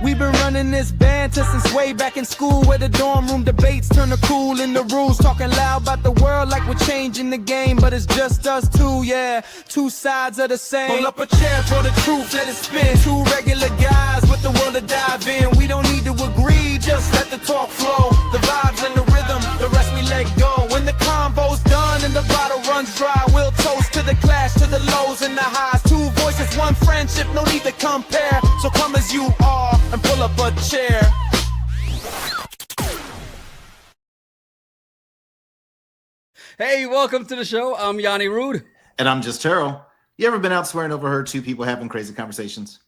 We've been running this banter since way back in school, where the dorm room debates turn to cool in the rules, talking loud about the world like we're changing the game, but it's just us two, yeah, two sides of the same. Pull up a chair for the truth, let it spin. Two regular guys with the world to dive in. We don't need to agree, just let the talk flow. The vibes and the rhythm, the rest we let go. When the convo's done and the bottle runs dry, we'll toast to the clash, to the lows and the highs. Two voices, one friendship, no need to compare. So come as you are and pull up a chair. Hey, welcome to the show. I'm Yanni Rude. And I'm just Terrell. You ever been out swearing overheard two people having crazy conversations?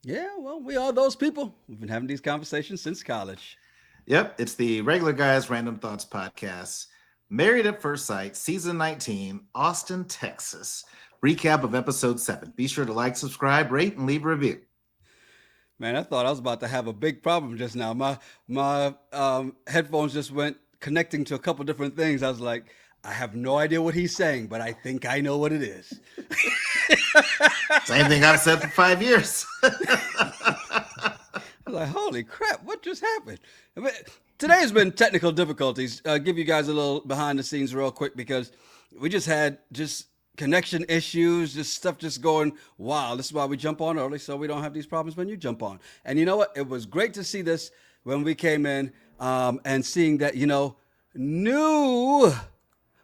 Yeah, well, we are those people. We've been having these conversations since college. Yep, it's the Regular Guys Random Thoughts podcast. Married at First Sight, Season 19, Austin, Texas. Recap of Episode 7. Be sure to like, subscribe, rate, and leave a review. Man, I thought I was about to have a big problem just now. My headphones just went connecting to a couple different things. I was like, I have no idea what he's saying, but I think I know what it is. Same thing I've said for 5 years. I was like, holy crap, what just happened? I mean, today has been technical difficulties. Give you guys a little behind the scenes real quick, because we just had connection issues, just stuff just going wild. This is why we jump on early, so we don't have these problems when you jump on. And you know what? It was great to see this when we came in and seeing that, new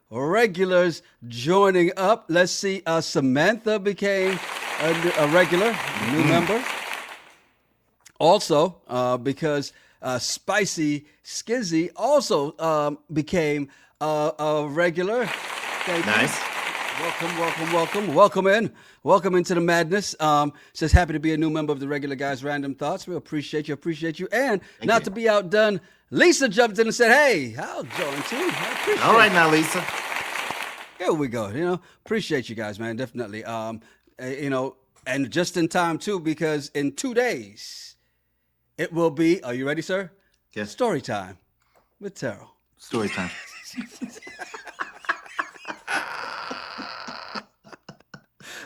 regulars joining up. Let's see, Samantha became a regular, a new member. Also, because Spicy Skizzy also became a regular. Thank nice. You. Welcome into the madness. Says happy to be a new member of the Regular Guys Random Thoughts. We appreciate you. And Thank you. To be outdone, Lisa jumped in and said, hey, I'll join too. All right now, Lisa. Here we go. Appreciate you guys, man. Definitely. And just in time too, because in 2 days, it will be, are you ready, sir? Yes. Story time with Terrell. Story time.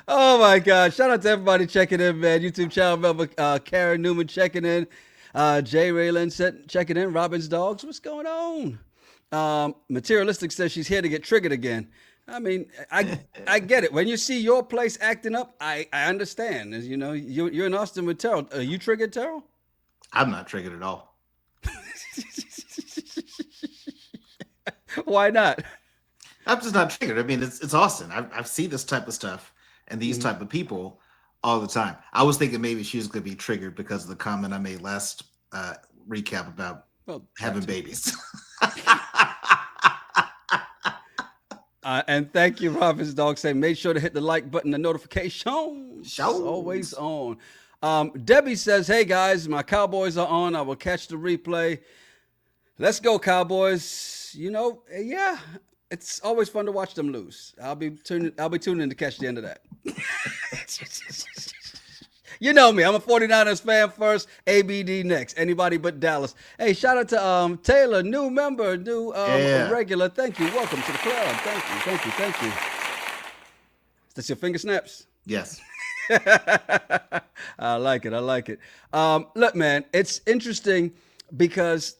Oh my God. Shout out to everybody checking in, man. YouTube channel member Karen Newman checking in. Jay Raylan checking in. Robin's Dogs. What's going on? Materialistic says she's here to get triggered again. I mean, I get it. When you see your place acting up, I understand. As you know, you're in Austin with Terrell. Are you triggered, Terrell? I'm not triggered at all. Why not? I'm just not triggered. I mean, it's Austin. I've seen this type of stuff and these type of people all the time. I was thinking maybe she was going to be triggered because of the comment I made last recap about having babies. And thank you, Robin's Dog, saying make sure to hit the like button, the notification. It's always on. Debbie says, hey guys, my Cowboys are on. I will catch the replay. Let's go, Cowboys. Yeah, it's always fun to watch them lose. I'll be tuning in to catch the end of that. You know me. I'm a 49ers fan first, ABD next. Anybody but Dallas. Hey, shout out to Taylor, new member, regular. Thank you. Welcome to the club. Thank you. Is this your finger snaps? Yes. I like it. Look, man, it's interesting because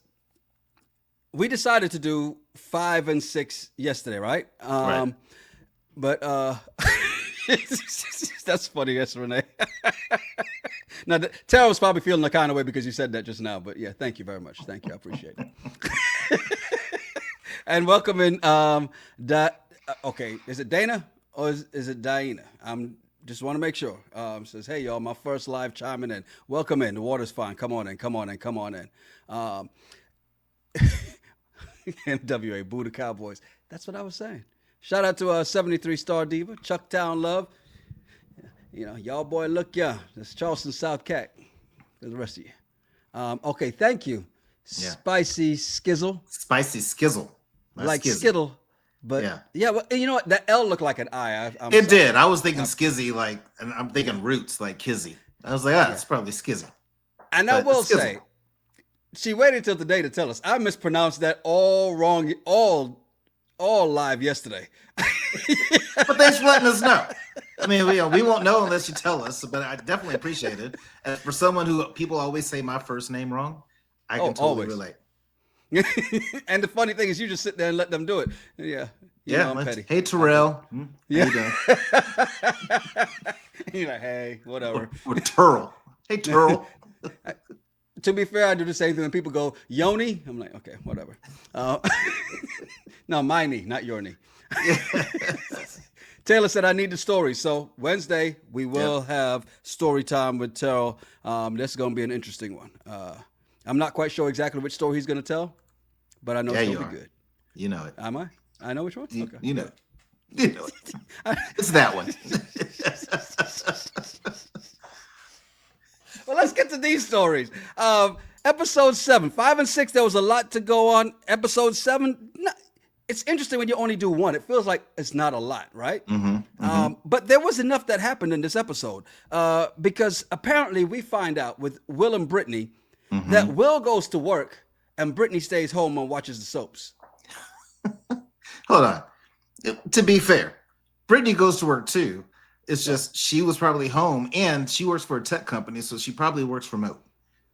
we decided to do 5 and 6 yesterday, right? Right. But that's funny, yes, Renee. Now, Tara was probably feeling the kind of way because you said that just now. But yeah, thank you very much. Thank you, I appreciate it. And welcome in. Okay, is it Dana or is it Diana? Just want to make sure. Says, hey, y'all, my first live chiming in. Welcome in. The water's fine. Come on in. NWA, boo the Cowboys. That's what I was saying. Shout out to 73 Star Diva, Chucktown Love. Y'all boy look young. That's Charleston South Cat. For the rest of you. Okay, thank you. Yeah. Spicy Skizzle. Spicy Skizzle. Like Skittle. But yeah, well, you know what? That L looked like an I. It did. I was thinking Skizzy, and I'm thinking roots like Kizzy. I was like, it's probably Skizzy. And I will say, she waited till today to tell us. I mispronounced that all wrong, all live yesterday. But thanks for letting us know. I mean, we won't know unless you tell us, but I definitely appreciate it. And for someone who people always say my first name wrong, I can totally relate. And the funny thing is, you just sit there and let them do it. Yeah. I'm petty. Hey, Terrell. Yeah. You're like, hey, whatever. Or Turl. Hey, Turl. To be fair, I do the same thing when people go, Yoni. I'm like, okay, whatever. No, my knee, not your knee. Taylor said, I need the story. So Wednesday, we will have story time with Terrell. This is going to be an interesting one. I'm not quite sure exactly which story he's going to tell, but I know it's going to be good. You know it. Am I? I know which one? Okay. You know it. You know it. It's that one. Well, let's get to these stories. Episode 7, 5 and 6, there was a lot to go on. Episode 7, it's interesting when you only do one. It feels like it's not a lot, right? But there was enough that happened in this episode because apparently we find out with Will and Brittany that Will goes to work and Brittany stays home and watches the soaps. Hold on. To be fair, Brittany goes to work too. It's just she was probably home and she works for a tech company, so she probably works remote.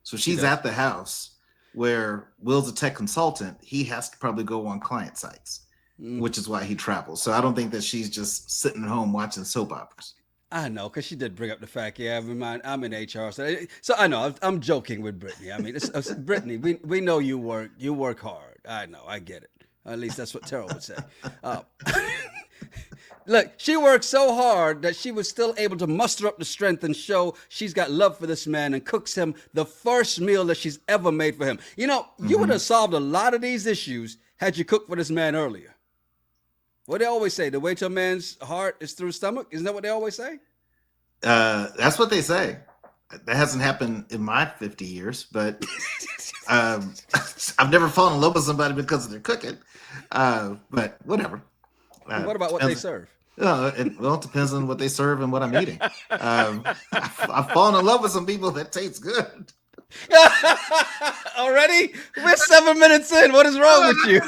So she's at the house where Will's a tech consultant. He has to probably go on client sites, which is why he travels. So I don't think that she's just sitting at home watching soap operas. I know, because she did bring up the fact, I'm in HR. So I know, I'm joking with Brittany. I mean, it's Brittany, we know you work hard. I know, I get it. At least that's what Terrell would say. Look, she worked so hard that she was still able to muster up the strength and show she's got love for this man and cooks him the first meal that she's ever made for him. You know, you would have solved a lot of these issues had you cooked for this man earlier. What they always say, the way to a man's heart is through his stomach. Isn't that what they always say? That's what they say. That hasn't happened in my 50 years, but I've never fallen in love with somebody because of their cooking. But whatever. What about what they serve? It depends on what they serve and what I'm eating. I've fallen in love with some people that taste good. Already? We're 7 minutes in. What is wrong with you?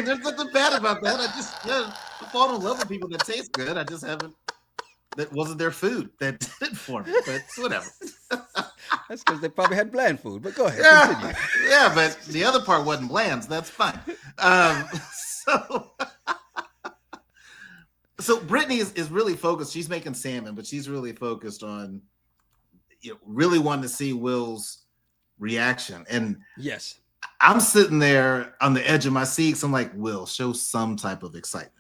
There's nothing bad about that. I fall in love with people that taste good. I just haven't. That wasn't their food that did it for me. But whatever. That's because they probably had bland food. But go ahead. Continue. Yeah, but the other part wasn't bland. So that's fine. So Brittany is really focused. She's making salmon, but she's really focused on, really wanting to see Will's reaction. And yes, I'm sitting there on the edge of my seat. So I'm like, Will, show some type of excitement.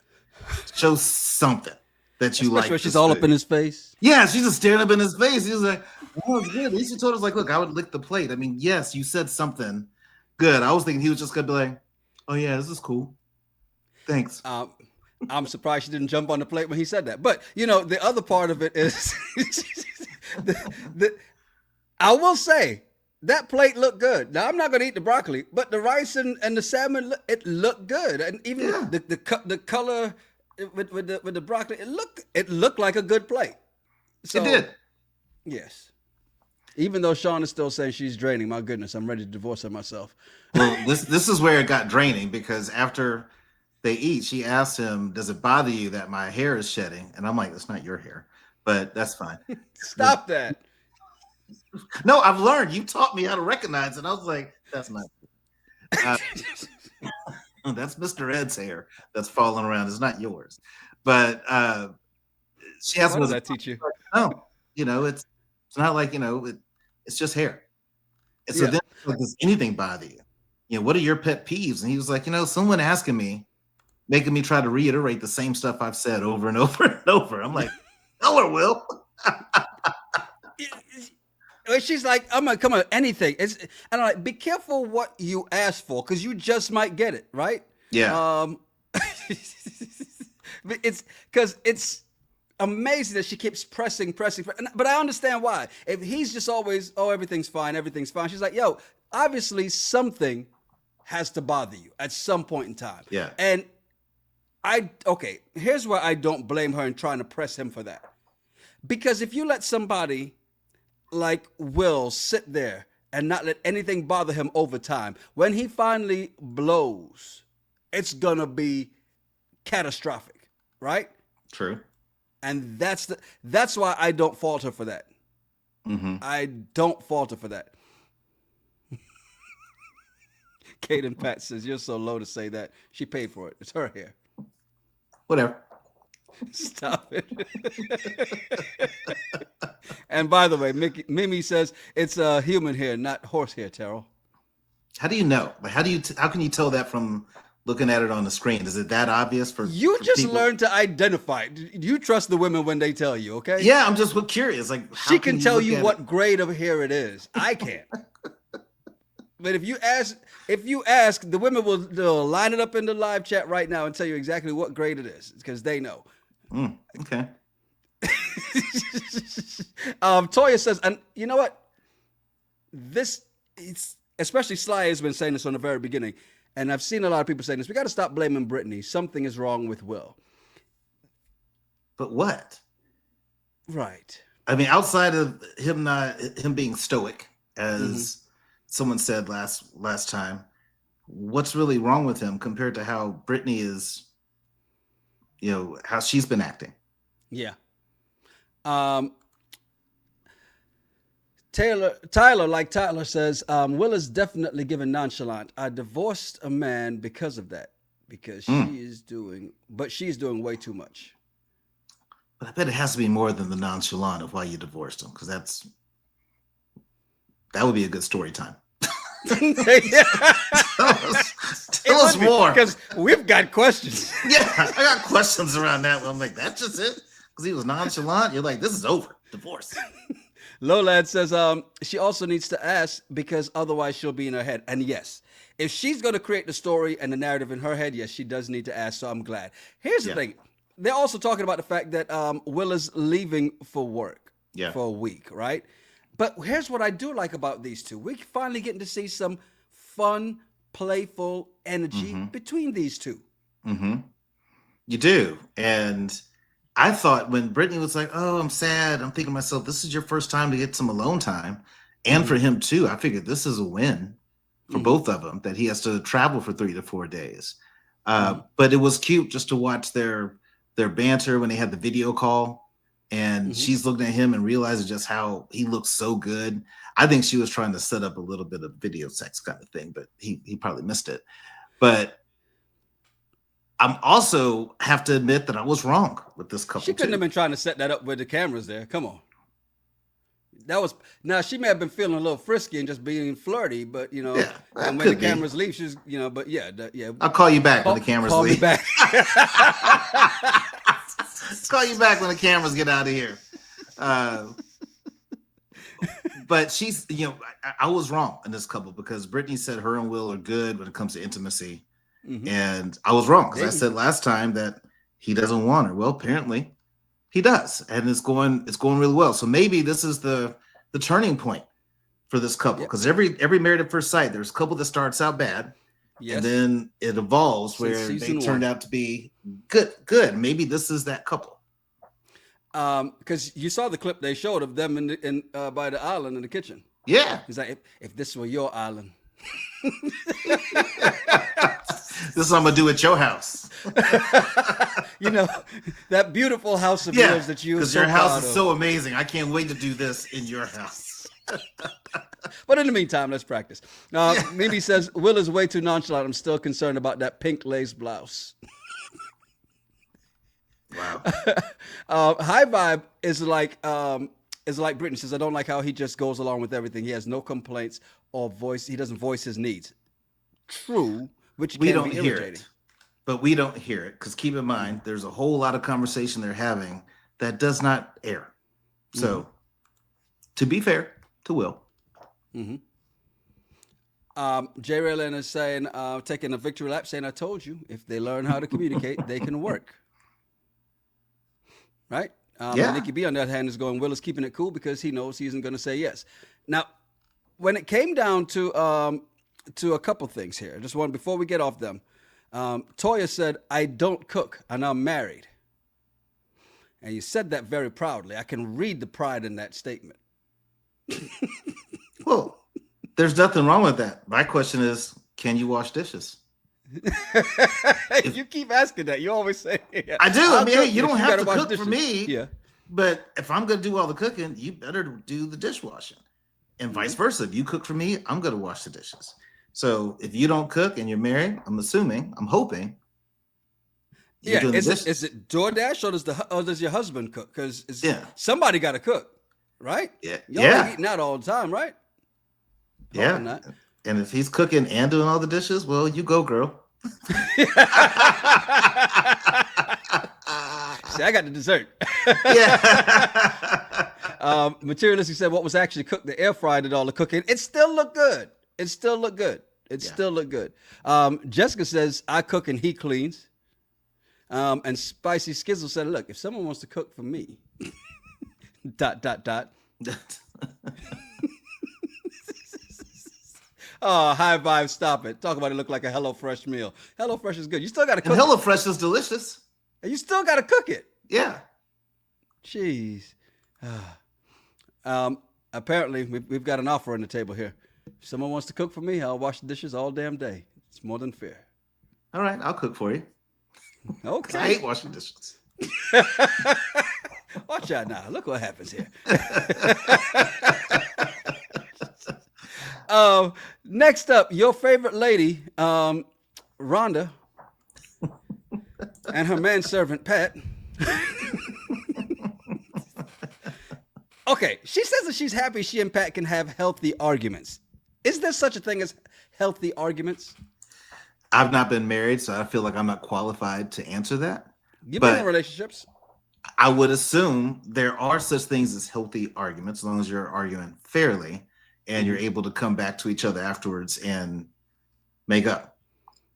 Show something that you like. She's all up in his face. Yeah, she's just staring up in his face. He was like, oh, it's good. At least you told us, like, look, I would lick the plate. I mean, yes, you said something good. I was thinking he was just going to be like, oh, yeah, this is cool. Thanks. I'm surprised she didn't jump on the plate when he said that. But, the other part of it is, I will say, that plate looked good. Now, I'm not going to eat the broccoli, but the rice and the salmon, it looked good. And even the color with the broccoli, it looked like a good plate. So, it did. Yes. Even though Sean is still saying she's draining, my goodness, I'm ready to divorce her myself. Well, this is where it got draining, because after they eat, she asked him, does it bother you that my hair is shedding? And I'm like, that's not your hair, but that's fine. Stop that. No, I've learned. You taught me how to recognize it. I was like, that's not that's Mr. Ed's hair that's falling around. It's not yours. But she asked, what does that teach you? No, it's not like, it's just hair. And so then, like, does anything bother you? What are your pet peeves? And he was like, someone asking me, making me try to reiterate the same stuff I've said over and over and over. I'm like, tell her, Will. She's like, I'm gonna come on anything. And I'm like, be careful what you ask for, because you just might get it, right? Yeah. It's because it's amazing that she keeps pressing. But I understand why. If he's just always, everything's fine. She's like, yo, obviously something has to bother you at some point in time. Yeah. And here's where I don't blame her in trying to press him for that. Because if you let somebody like Will sit there and not let anything bother him over time, when he finally blows, it's gonna be catastrophic, right? True. And that's why I don't fault her for that. Mm-hmm. I don't fault her for that. Kaden Pat says, you're so low to say that. She paid for it. It's her hair. Whatever. Stop it. And by the way, Mimi says it's human hair, not horse hair, Terrell. How do you know? Like, how can you tell that from looking at it on the screen? Is it that obvious for You for just people? learn to identify. You trust the women when they tell you, okay? Yeah, I'm just curious. Like, how She can tell look you at what it? grade of hair it is. I can't. But if you ask, the women they'll line it up in the live chat right now and tell you exactly what grade it is because they know. Okay. Toya says, and you know what? Especially Sly has been saying this from the very beginning, and I've seen a lot of people saying this. We got to stop blaming Brittany. Something is wrong with Will. But what? Right. I mean, outside of him being stoic, as someone said last time, what's really wrong with him compared to how Brittany is? How she's been acting. Yeah. Tyler says, Will is definitely given nonchalant. I divorced a man because of that, because she's doing way too much. But I bet it has to be more than the nonchalant of why you divorced him, because that would be a good story time. Tell us more, because we've got questions. Yeah, I got questions around that one. I'm like, that's just it? Because he was nonchalant? You're like, this is over. Divorce. Lolad says she also needs to ask because otherwise she'll be in her head. And yes, if she's going to create the story and the narrative in her head, yes, she does need to ask. So I'm glad. Here's the thing. They're also talking about the fact that Will is leaving for work for a week, right? But here's what I do like about these two. We're finally getting to see some fun, playful energy between these two. Mm-hmm. You do. And I thought when Brittany was like, oh, I'm sad, I'm thinking to myself, this is your first time to get some alone time. And for him too, I figured this is a win for both of them, that he has to travel for 3 to 4 days. But it was cute just to watch their banter when they had the video call. And she's looking at him and realizing just how he looks so good. I think she was trying to set up a little bit of video sex kind of thing, but he probably missed it. But I'm also have to admit that I was wrong with this couple. She couldn't have been trying to set that up with the cameras there. Come on. Now she may have been feeling a little frisky and just being flirty, but and when the cameras leave, she's but yeah. I'll call you back when the cameras leave. Call me back. Let's call you back when the cameras get out of here. But she's, I was wrong in this couple because Brittany said her and Will are good when it comes to intimacy. And I was wrong because I said last time that he doesn't want her. Well, apparently he does. And it's going really well. So maybe this is the turning point for this couple. Because every Married at First Sight, there's a couple that starts out bad. Yes. And then it evolves where they turned out to be good. Maybe this is that couple. Because you saw the clip they showed of them in by the island in the kitchen. Yeah. He's like, if this were your island. This is what I'm going to do at your house. That beautiful house of yours that you because your house is so amazing. I can't wait to do this in your house. But in the meantime, let's practice. Mimi says, Will is way too nonchalant. I'm still concerned about that pink lace blouse. Wow. High Vibe is like Brittany says, I don't like how he just goes along with everything. He has no complaints or voice. He doesn't voice his needs. True, which we can don't be hear irritating. it. But we don't hear it because keep in mind, there's a whole lot of conversation they're having that does not air. So to be fair to Will. J. Raylan is saying, taking a victory lap, saying, I told you, if they learn how to communicate, they can work. Right? Nikki B, on the other hand, is going, Will is keeping it cool because he knows he isn't going to say yes. Now, when it came down to a couple things here, just one before we get off them, Toya said, I don't cook and I'm married. And you said that very proudly. I can read the pride in that statement. Well, there's nothing wrong with that. My question is, can you wash dishes? You keep asking that. You always say, yeah, I do. I mean, hey, you don't have to wash cook dishes. for me. Yeah. But if I'm going to do all the cooking, you better do the dishwashing. And vice versa. If you cook for me, I'm going to wash the dishes. So if you don't cook and you're married, I'm hoping. Is it DoorDash or does your husband cook? Because somebody got to cook, right? Yeah. Y'all ain't eating out all the time, right? Yeah. Not. And if he's cooking and doing all the dishes, well, you go, girl. See, I got the dessert. Yeah. Materialistic said what was actually cooked, the air fryer did all the cooking. It still looked good. Still look good. Jessica says, I cook and he cleans. And Spicy Skizzle said, look, if someone wants to cook for me, ... Oh, high vibe, stop it. Talk about it look like a HelloFresh meal. HelloFresh is good. You still got to cook it. HelloFresh is delicious. And you still got to cook it. Yeah. Jeez. Apparently, we've got an offer on the table here. If someone wants to cook for me, I'll wash the dishes all damn day. It's more than fair. All right, I'll cook for you. Okay. I hate washing dishes. Watch out now. Look what happens here. Next up, your favorite lady, Rhonda, and her manservant, Pat. Okay, she says that she's happy she and Pat can have healthy arguments. Is there such a thing as healthy arguments? I've not been married, so I feel like I'm not qualified to answer that. You've been in relationships. I would assume there are such things as healthy arguments, as long as you're arguing fairly and you're able to come back to each other afterwards and make up,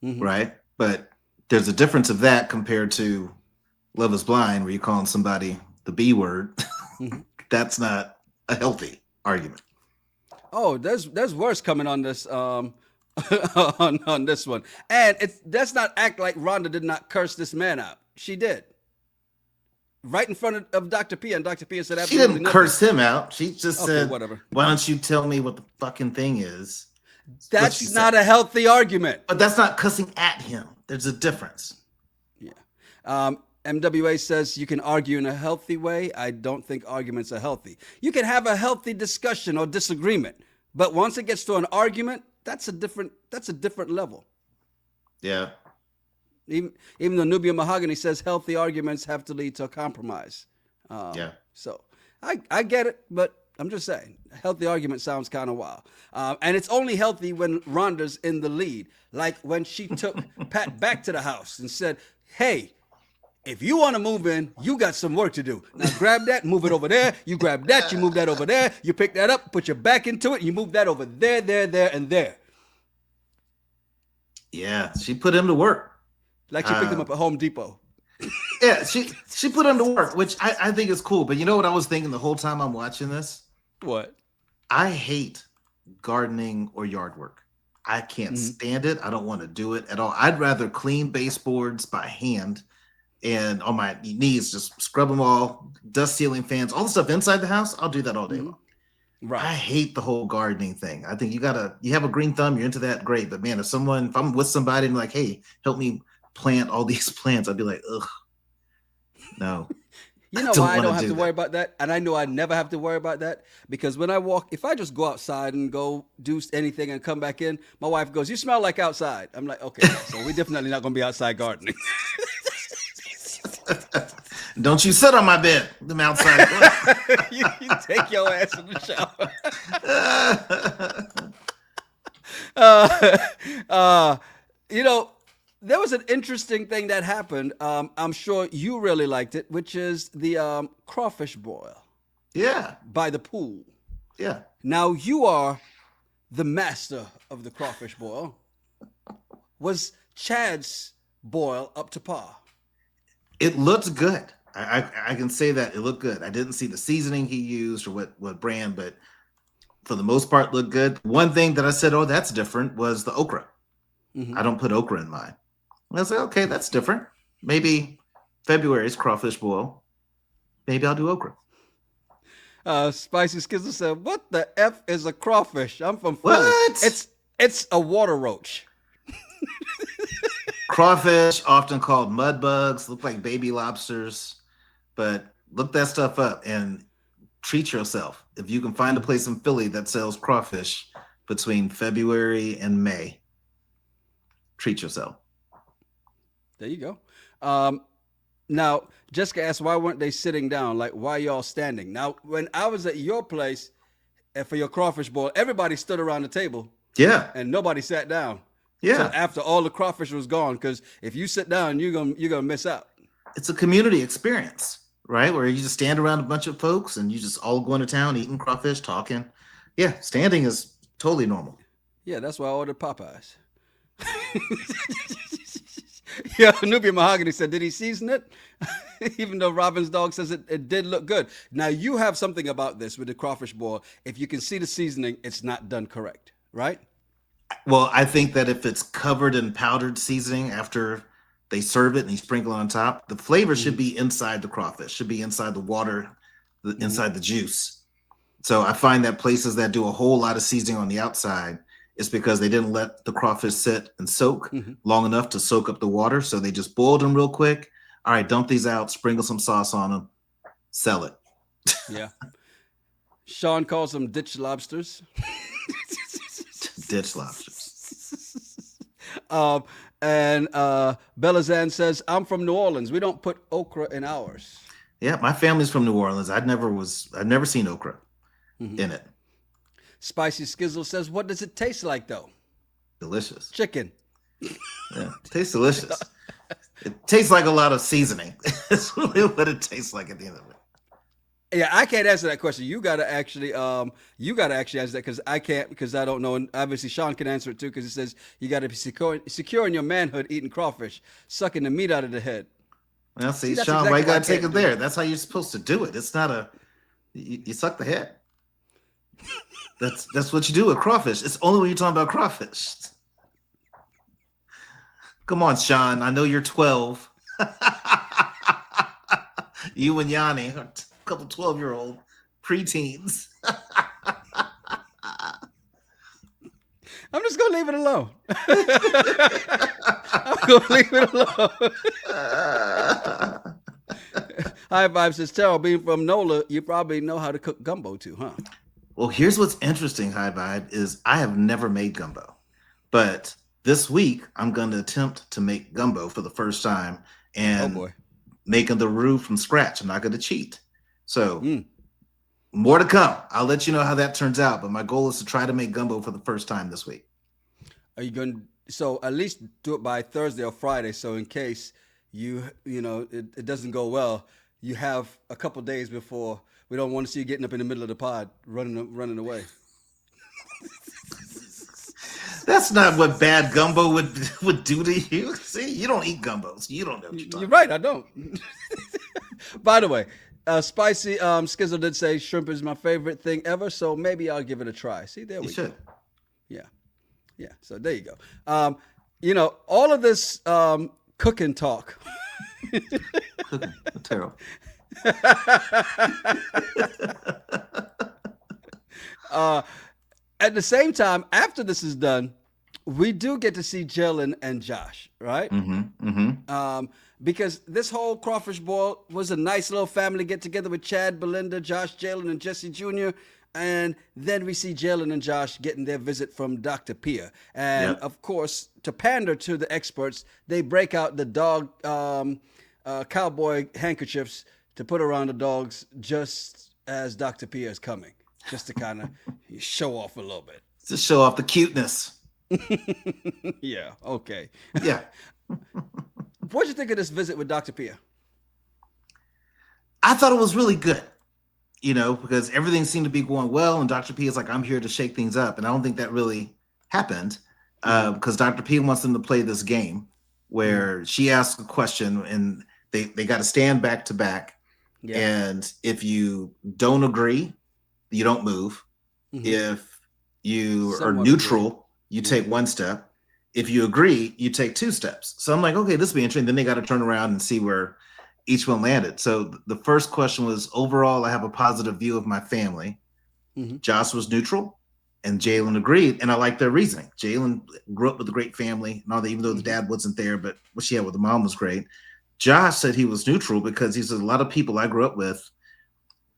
right? But there's a difference of that compared to Love is Blind, where you're calling somebody the B word. That's not a healthy argument. Oh, there's worse coming on this on this one. And let's not act like Rhonda did not curse this man out. She did. Right in front of Dr. P, and Dr. P said absolutely She didn't nothing. curse him out. She just said, whatever. Why don't you tell me what the fucking thing is? That's not a healthy argument. But that's not cussing at him. There's a difference. Yeah. MWA says you can argue in a healthy way. I don't think arguments are healthy. You can have a healthy discussion or disagreement, but once it gets to an argument, that's a different level. Yeah. Even though Nubia Mahogany says healthy arguments have to lead to a compromise. Yeah. So I get it, but I'm just saying, a healthy argument sounds kind of wild. And it's only healthy when Rhonda's in the lead. Like when she took Pat back to the house and said, hey, if you want to move in, you got some work to do. Now grab that, move it over there. You grab that, you move that over there. You pick that up, put your back into it, and you move that over there, and there. Yeah, she put him to work. Like she picked him up at Home Depot. Yeah, she put him to work, which I think is cool. But you know what I was thinking the whole time I'm watching this? What? I hate gardening or yard work. I can't stand it. I don't want to do it at all. I'd rather clean baseboards by hand and on my knees, just scrub them all, dust ceiling fans, all the stuff inside the house. I'll do that all day long. Right. I hate the whole gardening thing. I think you have a green thumb, you're into that, great. But man, if I'm with somebody and like, hey, help me plant all these plants, I'd be like, ugh, no. You know why I don't have to worry about that? And I know I never have to worry about that because when I walk, if I just go outside and go do anything and come back in, my wife goes, you smell like outside. I'm like, okay, so we're definitely not going to be outside gardening. Don't you sit on my bed. I'm outside. you take your ass in the shower. You know, there was an interesting thing that happened. I'm sure you really liked it, which is the crawfish boil. Yeah. By the pool. Yeah. Now you are the master of the crawfish boil. Was Chad's boil up to par? It looked good. I can say that it looked good. I didn't see the seasoning he used or what brand, but for the most part, looked good. One thing that I said, oh, that's different, was the okra. I don't put okra in mine. And I was like, okay, that's different. Maybe February's crawfish boil. Maybe I'll do okra. Spicy Skizzle said, what the F is a crawfish? I'm from Philly. What? It's a water roach. Crawfish, often called mud bugs, look like baby lobsters, but look that stuff up and treat yourself. If you can find a place in Philly that sells crawfish between February and May, treat yourself. There you go. Now, Jessica asked, why weren't they sitting down? Like, why y'all standing? Now, when I was at your place for your crawfish boil, everybody stood around the table. Yeah. And nobody sat down. Yeah. So after all the crawfish was gone, because if you sit down, you're gonna miss out. It's a community experience, right? Where you just stand around a bunch of folks and you just all going to town, eating crawfish, talking. Yeah, standing is totally normal. Yeah, that's why I ordered Popeyes. Yeah, Nubia Mahogany said, did he season it? Even though Robin's dog says it did look good. Now, you have something about this with the crawfish boil. If you can see the seasoning, it's not done correct, right? Well, I think that if it's covered in powdered seasoning after they serve it and you sprinkle it on top, the flavor should be inside the crawfish, should be inside the water, inside the juice. So I find that places that do a whole lot of seasoning on the outside, it's because they didn't let the crawfish sit and soak long enough to soak up the water. So they just boiled them real quick. All right, dump these out, sprinkle some sauce on them, sell it. Yeah. Sean calls them ditch lobsters. Ditch lobsters. And Belazan says, I'm from New Orleans. We don't put okra in ours. Yeah, my family's from New Orleans. I'd never seen okra in it. Spicy Skizzle says, what does it taste like though? Delicious. Chicken. Yeah, tastes delicious. It tastes like a lot of seasoning. That's really what it tastes like at the end of it. Yeah, I can't answer that question. You gotta actually answer that because I can't, because I don't know. And obviously Sean can answer it too, because it says you gotta be secure in your manhood eating crawfish, sucking the meat out of the head. Well, see, that's Sean, exactly why you why I gotta take can't it do there? it. That's how you're supposed to do it. It's not you suck the head. That's what you do with crawfish. It's only when you're talking about crawfish. Come on, Sean. I know you're 12. You and Yanni are a couple 12-year-old preteens. I'm just gonna leave it alone. I'm gonna leave it alone. High Vibe says, Terrell, being from NOLA, you probably know how to cook gumbo too, huh? Well, here's what's interesting, High Vibe, is I have never made gumbo. But this week, I'm going to attempt to make gumbo for the first time and making the roux from scratch. I'm not going to cheat. So more to come. I'll let you know how that turns out. But my goal is to try to make gumbo for the first time this week. Are you going to, so at least do it by Thursday or Friday. So in case it doesn't go well, you have a couple days before. We don't want to see you getting up in the middle of the pod, running away. That's not what bad gumbo would do to you. See, you don't eat gumbo, so you don't know what you're talking You're right, I don't. By the way, Spicy Skizzle did say shrimp is my favorite thing ever, so maybe I'll give it a try. See, there we go. should. Yeah. So there you go. All of this cooking talk. Cooking, terrible. At the same time, after this is done, we do get to see Jalen and Josh, right? Because this whole crawfish boil was a nice little family get together with Chad, Belinda, Josh, Jalen, and Jesse Jr. And then we see Jalen and Josh getting their visit from Dr. Pia. And of course, to pander to the experts, they break out the dog cowboy handkerchiefs to put around the dogs just as Dr. Pia is coming, just to kind of show off a little bit. To show off the cuteness. Yeah, okay. Yeah. What'd you think of this visit with Dr. Pia? I thought it was really good, because everything seemed to be going well. And Dr. P is like, I'm here to shake things up. And I don't think that really happened because Dr. P wants them to play this game where she asks a question and they got to stand back to back. Yeah. And if you don't agree, you don't move. If you are neutral, you take one step. If you agree, you take two steps. So I'm like, okay, this will be interesting. Then they got to turn around and see where each one landed. So the first question was, overall, I have a positive view of my family. Josh was neutral And Jalen agreed, and I like their reasoning. Jalen grew up with a great family, and all that, even though the dad wasn't there, but what she had with the mom was great. Josh said he was neutral because he said a lot of people I grew up with,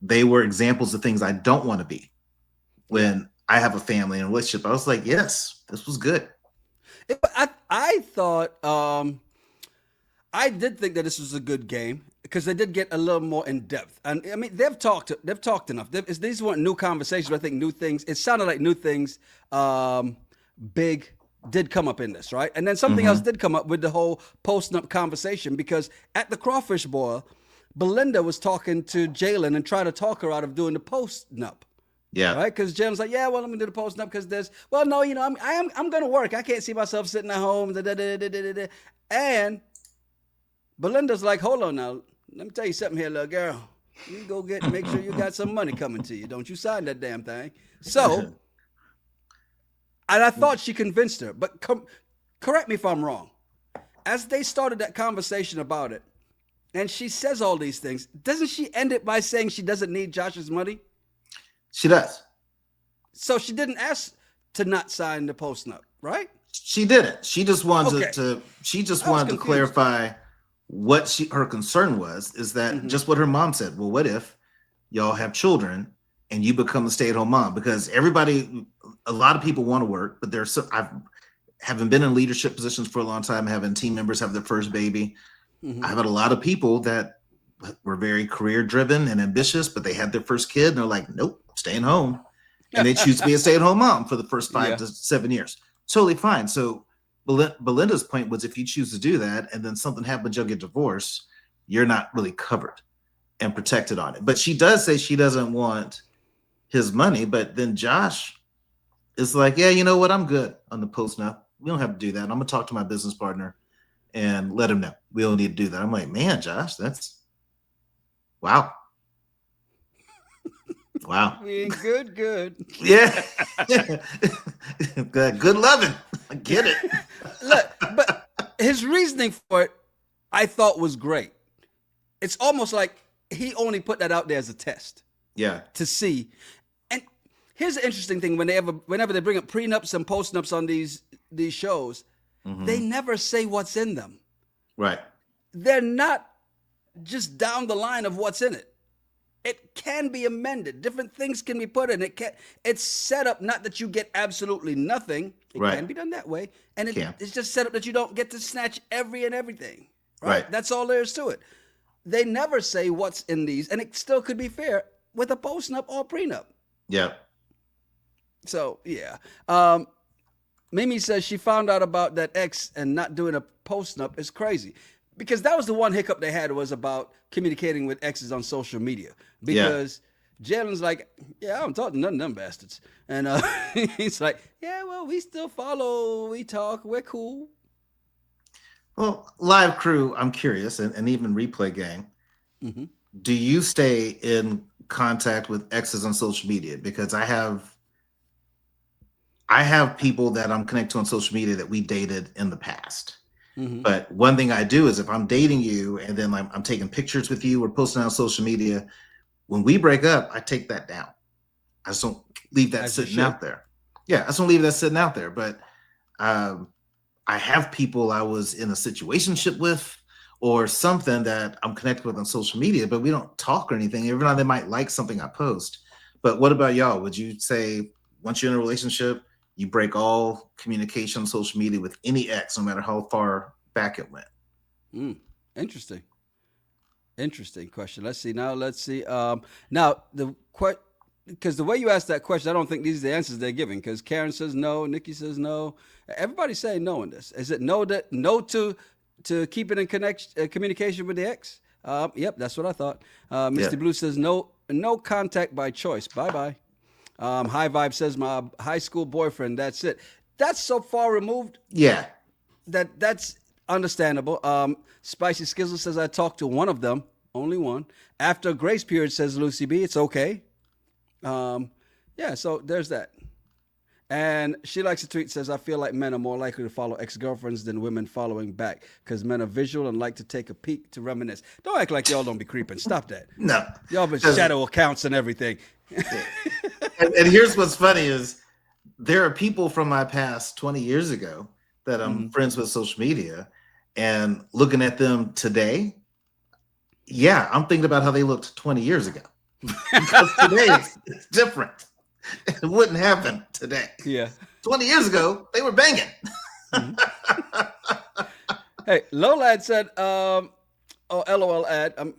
they were examples of things I don't want to be when I have a family and a relationship. I was like, yes, this was good. I thought I did think that this was a good game because they did get a little more in depth. And I mean, they've talked enough. These weren't new conversations, but I think new things. It sounded like new things big did come up in this, right? And then something else did come up with the whole post-nup conversation, because at the crawfish boil, Belinda was talking to Jalen and trying to talk her out of doing the post-nup. Yeah. Right. Because Jim's like, yeah, well, I'm gonna do the post up because no, I'm gonna work. I can't see myself sitting at home. And Belinda's like, hold on now. Let me tell you something here, little girl. You go make sure you got some money coming to you. Don't you sign that damn thing. So, and I thought she convinced her, but correct me if I'm wrong. As they started that conversation about it, and she says all these things, doesn't she end it by saying she doesn't need Josh's money? She does. So she didn't ask to not sign the post-nup, right? She didn't. She just wanted to clarify what her concern was, is that just what her mom said. Well, what if y'all have children and you become a stay-at-home mom? Because a lot of people want to work, but having been in leadership positions for a long time, having team members have their first baby, I've had a lot of people that were very career driven and ambitious, but they had their first kid and they're like, nope, I'm staying home. And they choose to be a stay-at-home mom for the first 5 to 7 years. Totally fine. So Belinda's point was, if you choose to do that and then something happens, you'll get divorced, you're not really covered and protected on it. But she does say she doesn't want his money. But then Josh is like, yeah, you know what? I'm good on the post-nup. We don't have to do that. I'm going to talk to my business partner and let him know. We don't need to do that. I'm like, man, Josh, that's wow. Wow. Good. Yeah. Good loving. I get it. Look, but his reasoning for it, I thought, was great. It's almost like he only put that out there as a test. Yeah. To see. And here's the interesting thing: whenever they bring up prenups and postnups on these shows, they never say what's in them. Right. They're not just down the line of what's in it. It can be amended. Different things can be put in. It's set up not that you get absolutely nothing. It can be done that way. And it's just set up that you don't get to snatch every and everything. Right? That's all there is to it. They never say what's in these, and it still could be fair with a postnup or prenup. Yeah. So, yeah. Mimi says she found out about that ex and not doing a postnup is crazy. Because that was the one hiccup they had, was about communicating with exes on social media. Because Jalen's like, yeah, I don't talk to none of them bastards. And he's like, yeah, well, we still follow, we talk, we're cool. Well, live crew, I'm curious, and even replay gang, do you stay in contact with exes on social media? Because I have people that I'm connected to on social media that we dated in the past. But one thing I do is, if I'm dating you and then I'm taking pictures with you or posting on social media, when we break up, I take that down. I just don't leave that sitting out there. Yeah, I just don't leave that sitting out there. But I have people I was in a situationship with or something that I'm connected with on social media, but we don't talk or anything. Every now and then they might like something I post. But what about y'all? Would you say once you're in a relationship, you break all communication on social media with any ex, no matter how far back it went? Interesting question. Let's see. Now, because the way you asked that question, I don't think these are the answers they're giving. Because Karen says no, Nikki says no. Everybody's saying no in this. Is it no to keep it in communication with the ex? Yep, that's what I thought. Mr. Blue says no contact by choice. Bye. High Vibe says my high school boyfriend. That's it. That's so far removed. Yeah. That's understandable. Spicy Skizzle says I talked to one of them, only one. After grace period, says Lucy B. It's okay. So there's that. And she likes to tweet, says I feel like men are more likely to follow ex-girlfriends than women following back, because men are visual and like to take a peek to reminisce. Don't act like y'all don't be creeping. Stop that. No. Y'all been shadow accounts and everything. And here's what's funny is there are people from my past 20 years ago that I'm friends with social media, and looking at them today, yeah, I'm thinking about how they looked 20 years ago. Because today it's different. It wouldn't happen today. Yeah. 20 years ago, they were banging. Hey, Lola had said, oh, LOL ad. I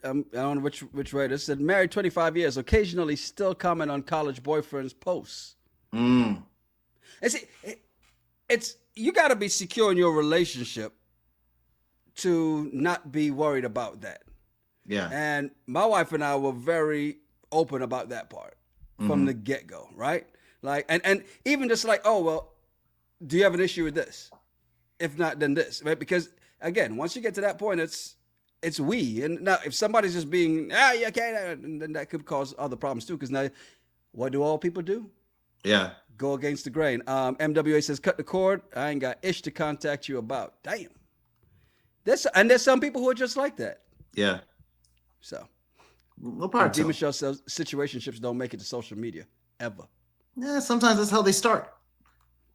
don't know which way it is. Said, married 25 years, occasionally still comment on college boyfriend's posts. And see, it's you got to be secure in your relationship to not be worried about that. Yeah. And my wife and I were very open about that part from the get-go, right? Like, and even just like, oh, well, do you have an issue with this? If not, then this, right? Because again, once you get to that point, it's we. And now if somebody's just being, you can't, then that could cause other problems too. Because now, what do all people do? Yeah. Go against the grain. MWA says, cut the cord. I ain't got ish to contact you about. Damn. There's some people who are just like that. Yeah. So. No part. D. Michelle says, situationships don't make it to social media ever. Yeah, sometimes that's how they start.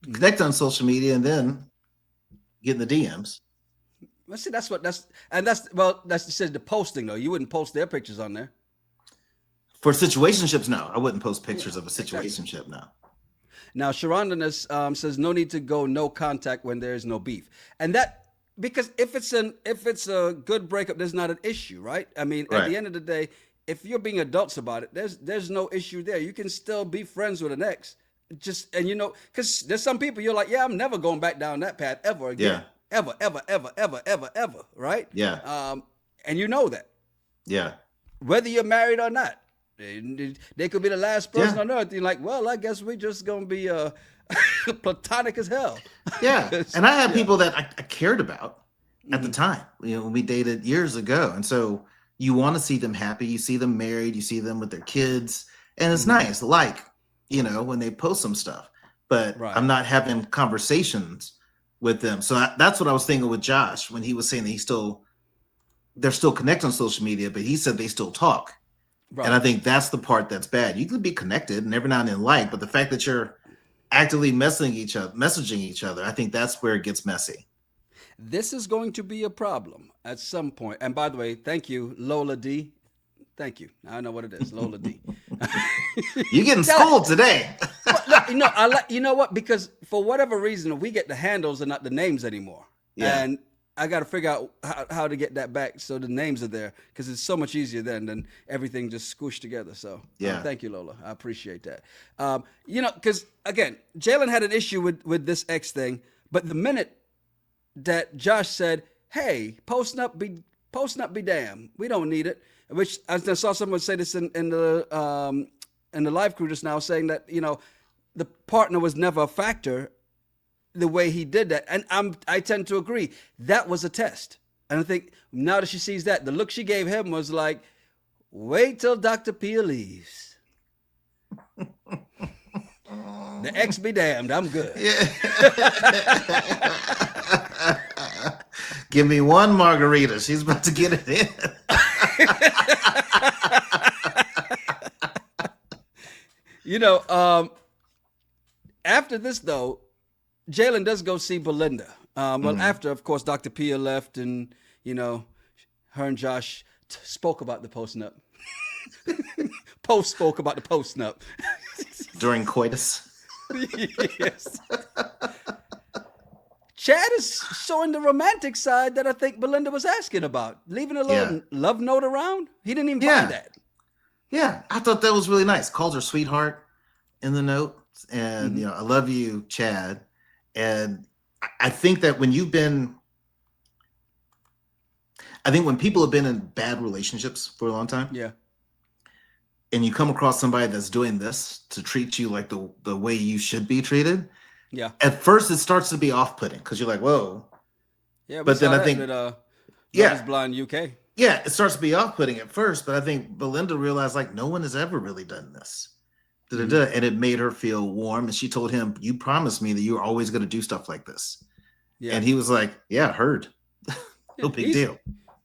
Connect on social media and then get in the DMs. Well, see, that's says the posting though. You wouldn't post their pictures on there. For situationships, no. I wouldn't post pictures of a situationship, no. Now, Sharonda says no need to go no contact when there is no beef, and that because if it's a good breakup, there's not an issue, right? I mean, at the end of the day, if you're being adults about it, there's no issue there. You can still be friends with an ex, because there's some people you're like, yeah, I'm never going back down that path ever again, ever, right? Yeah. And you know that, yeah, whether you're married or not. They could be the last person on earth. You're like, well, I guess we're just gonna be platonic as hell. Yeah, and I had people that I cared about at the time. When we dated years ago, and so you want to see them happy. You see them married. You see them with their kids, and it's nice. Like when they post some stuff, but I'm not having conversations with them. So that's what I was thinking with Josh when he was saying that they're still connected on social media, but he said they still talk. Right. And I think that's the part that's bad. You could be connected and every now and then but the fact that you're actively messaging each other, I think that's where it gets messy. This is going to be a problem at some point. And by the way, thank you, Lola D. Thank you. I know what it is, Lola D. You're getting schooled today. You know what? Because for whatever reason, we get the handles and not the names anymore. Yeah. And I got to figure out how to get that back so the names are there, because it's so much easier than everything just squished together. So thank you, Lola. I appreciate that. Because again, Jalen had an issue with this X thing, but the minute that Josh said, "Hey, posting up be damned, we don't need it," which I saw someone say this in the live crew just now, saying that the partner was never a factor. The way he did that, and I tend to agree, that was a test. And I think now that she sees that, the look she gave him was like, wait till Dr. Pia leaves. The ex be damned, I'm good. Yeah. Give me one margarita. She's about to get it in. After this though, Jalen does go see Belinda. Well, after, of course, Dr. Pia left and, her and Josh spoke about the post-nup. Spoke about the post-nup. During coitus. Yes. Chad is showing the romantic side that I think Belinda was asking about. Leaving a little love note around. He didn't even find that. Yeah, I thought that was really nice. Called her sweetheart in the note. And, I love you, Chad. And I think that when people have been in bad relationships for a long time, and you come across somebody that's doing this to treat you like the way you should be treated, at first it starts to be off-putting because you're like, whoa. Yeah, but then I think Love is Blind UK. Yeah, it starts to be off-putting at first, but I think Belinda realized like no one has ever really done this. And it made her feel warm. And she told him, you promised me that you were always going to do stuff like this. Yeah. And he was like, yeah, heard. No big deal.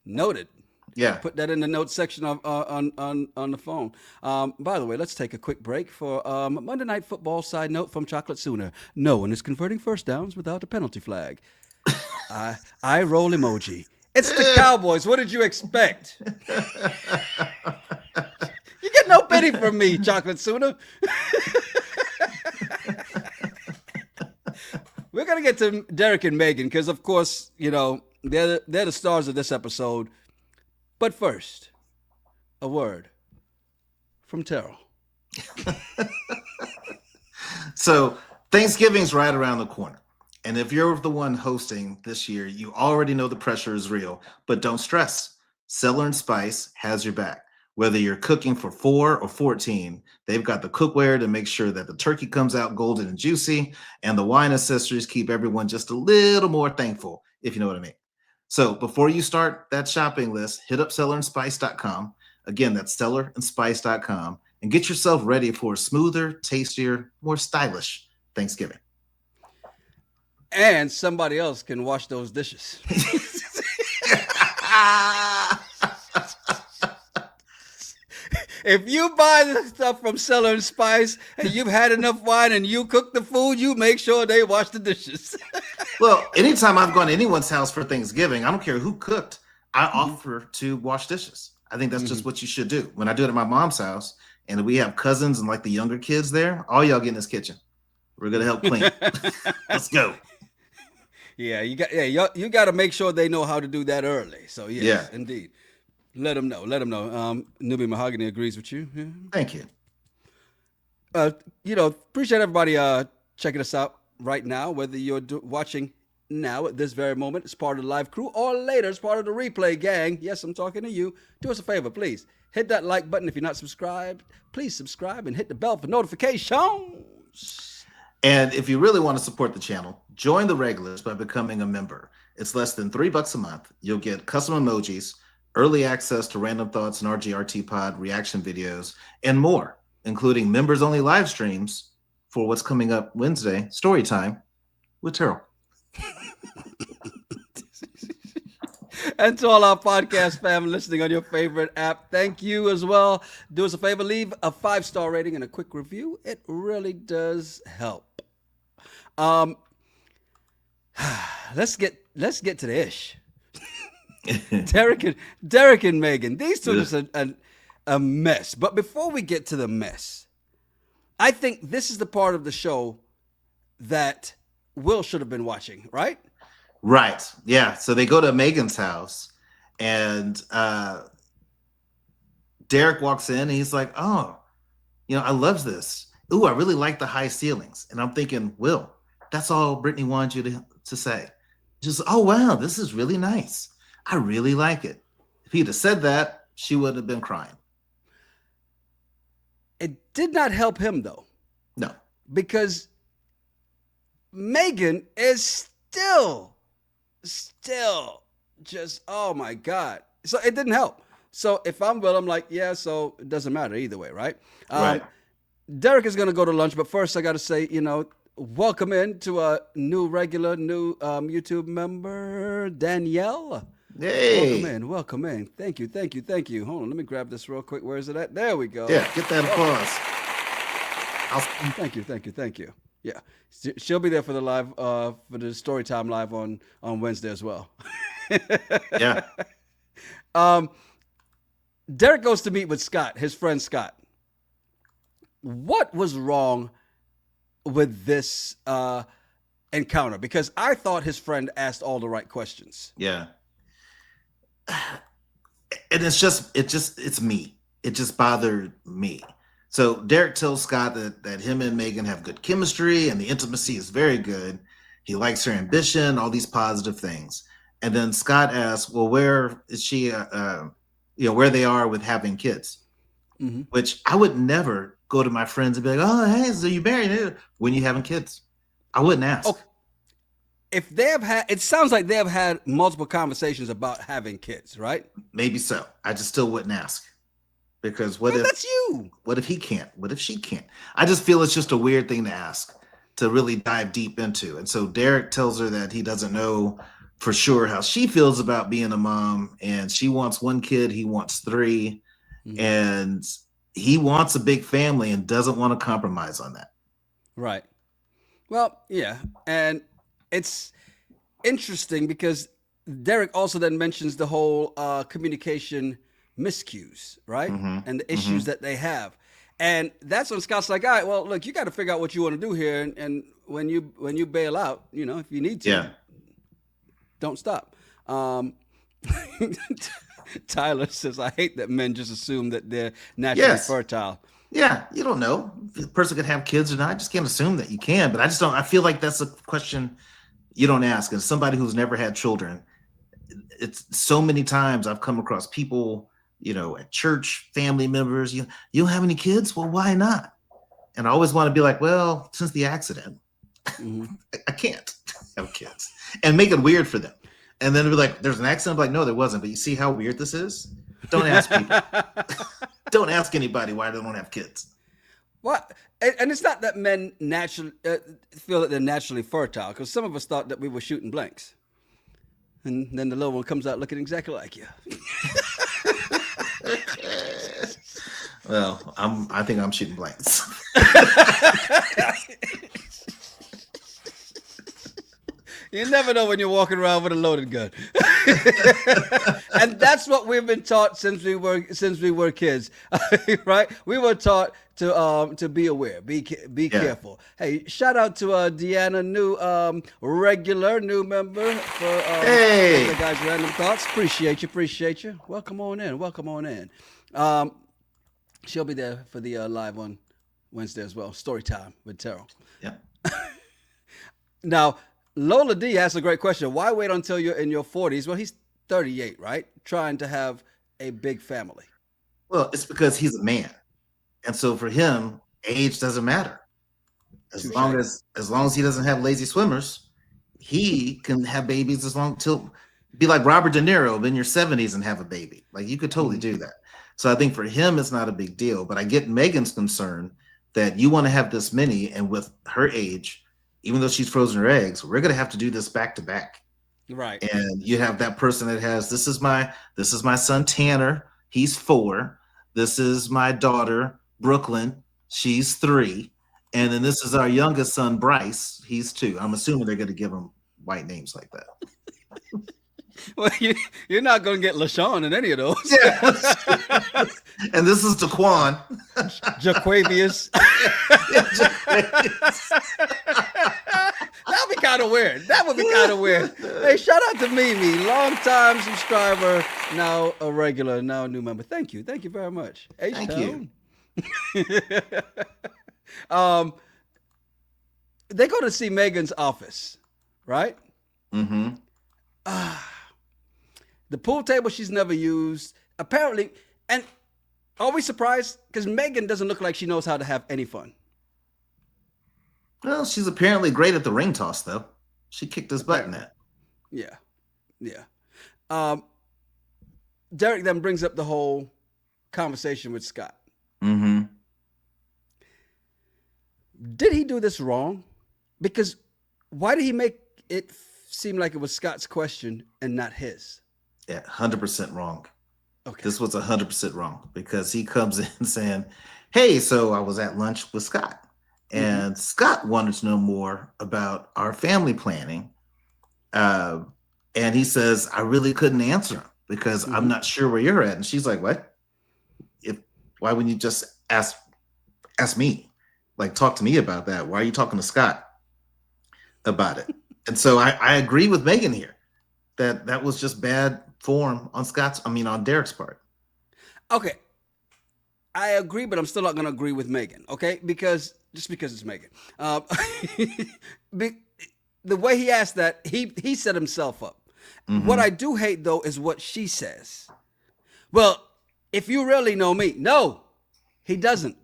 Noted. Yeah. Put that in the notes section of, on the phone. By the way, let's take a quick break for Monday Night Football side note from Chocolate Sooner. No one is converting first downs without a penalty flag. I roll emoji. It's the Cowboys. What did you expect? You get no pity from me, Chocolate Sooner. We're going to get to Derek and Megan because, of course, you know, they're the stars of this episode. But first, a word from Terrell. So Thanksgiving's right around the corner. And if you're the one hosting this year, you already know the pressure is real, but don't stress. Cellar and Spice has your back. Whether you're cooking for 4 or 14, they've got the cookware to make sure that the turkey comes out golden and juicy, and the wine accessories keep everyone just a little more thankful, if you know what I mean. So before you start that shopping list, hit up cellarandspice.com. Again, that's cellarandspice.com, and get yourself ready for a smoother, tastier, more stylish Thanksgiving. And somebody else can wash those dishes. If you buy the stuff from Cellar and Spice and you've had enough wine and you cook the food, you make sure they wash the dishes. Well, anytime I've gone to anyone's house for Thanksgiving, I don't care who cooked, I offer to wash dishes. I think that's just what you should do. When I do it at my mom's house and we have cousins and like the younger kids there, all y'all get in this kitchen. We're going to help clean. Let's go. Yeah, you got to make sure they know how to do that early. So yes, indeed. Let them know. Newbie Mahogany agrees with you. Yeah. Thank you. Appreciate everybody checking us out right now, whether you're watching now at this very moment as part of the live crew or later as part of the replay gang. Yes, I'm talking to you. Do us a favor, please. Hit that like button if you're not subscribed. Please subscribe and hit the bell for notifications. And if you really want to support the channel, join the regulars by becoming a member. It's less than $3 a month. You'll get custom emojis, early access to Random Thoughts and RGRT Pod reaction videos, and more, including members-only live streams for what's coming up Wednesday, Story Time with Terrell. And to all our podcast family listening on your favorite app, thank you as well. Do us a favor, leave a 5-star rating and a quick review. It really does help. Let's get to the ish. Derek and Megan, these two are just a mess. But before we get to the mess, I think this is the part of the show that Will should have been watching, right? Right. Yeah. So they go to Megan's house and Derek walks in and he's like, oh, I love this. Ooh, I really like the high ceilings. And I'm thinking, Will, that's all Brittany wanted you to say. Just, oh, wow, this is really nice. I really like it. If he'd have said that, she would have been crying. It did not help him, though. No. Because Megan is still just, oh, my God. So it didn't help. So if I'm Will, I'm like, yeah, so it doesn't matter either way, right? Right. Derek is going to go to lunch, but first I got to say, welcome in to a new YouTube member, Danielle. Hey. Welcome in. Thank you. Hold on, let me grab this real quick. Where is it at? There we go. Yeah, get that applause. Thank you. Yeah, she'll be there for the live, for the story time live on Wednesday as well. Yeah. Derek goes to meet with Scott, his friend Scott. What was wrong with this encounter? Because I thought his friend asked all the right questions. Yeah. And it's me. It just bothered me. So Derek tells Scott that him and Megan have good chemistry and the intimacy is very good. He likes her ambition, all these positive things. And then Scott asks, well, where is she, where they are with having kids, which I would never go to my friends and be like, oh, hey, so you married when you having kids? I wouldn't ask. Okay. If they have had, it sounds like they have had multiple conversations about having kids, right? Maybe so. I just still wouldn't ask. Because what if that's you? What if he can't? What if she can't? I just feel it's just a weird thing to ask, to really dive deep into. And so Derek tells her that he doesn't know for sure how she feels about being a mom, and she wants one kid, he wants 3, and he wants a big family and doesn't want to compromise on that. Right. Well, yeah, and it's interesting because Derek also then mentions the whole communication miscues, right? And the issues that they have. And that's when Scott's like, all right, well, look, you got to figure out what you want to do here. And when you bail out, if you need to, don't stop. Tyler says, I hate that men just assume that they're naturally fertile. Yeah, you don't know if the person could have kids or not. I just can't assume that you can, but I feel like that's a question you don't ask. And somebody who's never had children, it's so many times I've come across people, at church, family members, you don't have any kids? Well, why not? And I always want to be like, well, since the accident, I can't have kids, and make it weird for them. And then be like, there's an accident. I'm like, no, there wasn't. But you see how weird this is? Don't ask people. Don't ask anybody why they don't have kids. What? And it's not that men naturally feel that they're naturally fertile, because some of us thought that we were shooting blanks. And then the little one comes out looking exactly like you. Well, I think I'm shooting blanks. You never know when you're walking around with a loaded gun. And that's what we've been taught since we were kids, right? We were taught to be aware, be careful. Hey, shout out to Deanna, new new member for the guys Random Thoughts. Appreciate you. Welcome on in. She'll be there for the live on Wednesday as well. Story time with Terrell. Yeah. Now, Lola D asked a great question. Why wait until you're in your 40s? Well, he's 38, right? Trying to have a big family. Well, it's because he's a man. And so for him, age doesn't matter. As long as he doesn't have lazy swimmers, he can have babies be like Robert De Niro in your 70s and have a baby. Like, you could totally do that. So I think for him, it's not a big deal. But I get Megan's concern that you want to have this many, and with her age, even though she's frozen her eggs, we're going to have to do this back to back. Right. And you have that person that has, this is my son, Tanner. He's 4. This is my daughter, Brooklyn. She's 3. And then this is our youngest son, Bryce. He's 2. I'm assuming they're going to give him white names like that. Well, you're not going to get LaShawn in any of those. Yeah. And this is Daquan. Jaquavius. That would be kind of weird. Hey, shout out to Mimi, long-time subscriber, now a regular, now a new member. Thank you very much. Thank you. They go to see Megan's office, right? Mm-hmm. The pool table she's never used, apparently. And are we surprised? Because Megan doesn't look like she knows how to have any fun. Well, she's apparently great at the ring toss, though. She kicked his butt in that. Yeah. Derek then brings up the whole conversation with Scott. Mm-hmm. Did he do this wrong? Because why did he make it seem like it was Scott's question and not his? Yeah, 100% wrong. Okay. This was 100% wrong, because he comes in saying, hey, so I was at lunch with Scott, and Scott wanted to know more about our family planning. And he says, I really couldn't answer him because I'm not sure where you're at. And she's like, what? Why wouldn't you just ask me? Like, talk to me about that. Why are you talking to Scott about it? And so I agree with Megan here that was just bad form on Derek's part. Okay. I agree, but I'm still not going to agree with Megan, okay? Because it's Megan. The way he asked that, he set himself up. Mm-hmm. What I do hate, though, is what she says. Well, if you really know me. No, he doesn't.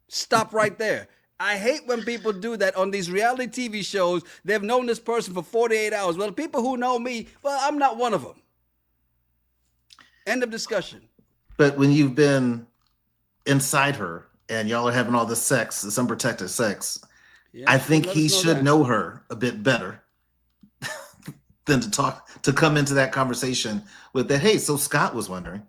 Stop right there. I hate when people do that on these reality TV shows. They've known this person for 48 hours. Well, the people who know me, well, I'm not one of them. End of discussion. But when you've been inside her and y'all are having all this sex, this unprotected sex, I think he should know her a bit better than to come into that conversation with that. Hey, so Scott was wondering.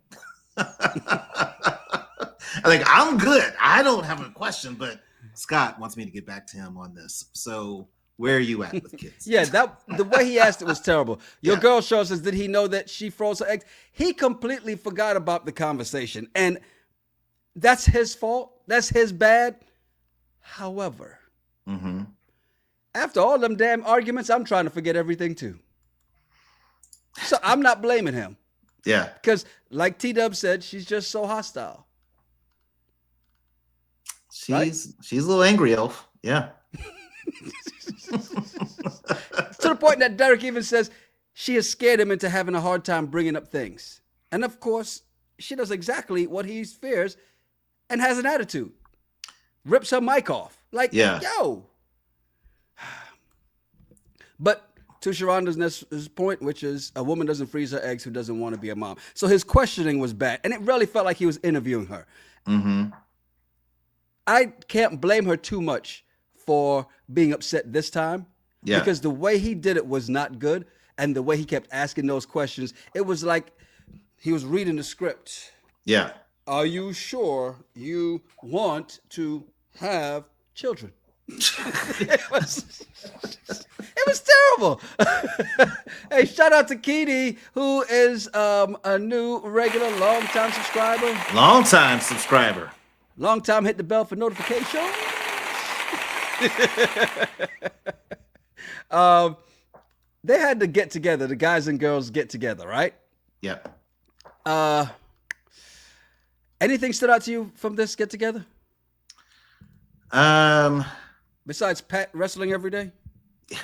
Like, I'm good. I don't have a question, but Scott wants me to get back to him on this. So where are you at with kids? Yeah, the way he asked it was terrible. Your girl show says, did he know that she froze her eggs? He completely forgot about the conversation, and that's his fault. That's his bad. However, after all them damn arguments, I'm trying to forget everything too. So I'm not blaming him. Yeah. Because like T-Dub said, she's just so hostile. She's a little angry elf. Yeah. To the point that Derek even says she has scared him into having a hard time bringing up things. And of course, she does exactly what he fears and has an attitude. Rips her mic off. Like, yo. But to Sharonda's point, which is a woman doesn't freeze her eggs who doesn't want to be a mom. So his questioning was bad. And it really felt like he was interviewing her. I can't blame her too much for being upset this time. Yeah. Because the way he did it was not good. And the way he kept asking those questions, it was like he was reading the script. Yeah. Are you sure you want to have children? It was terrible. Hey, shout out to Keedy, who is a new regular, long-time subscriber. Long-time subscriber. Long-time hit the bell for notifications. They had to get together. The guys and girls get together, right? Yep. Anything stood out to you from this get together? Besides Pat wrestling every day? Yeah.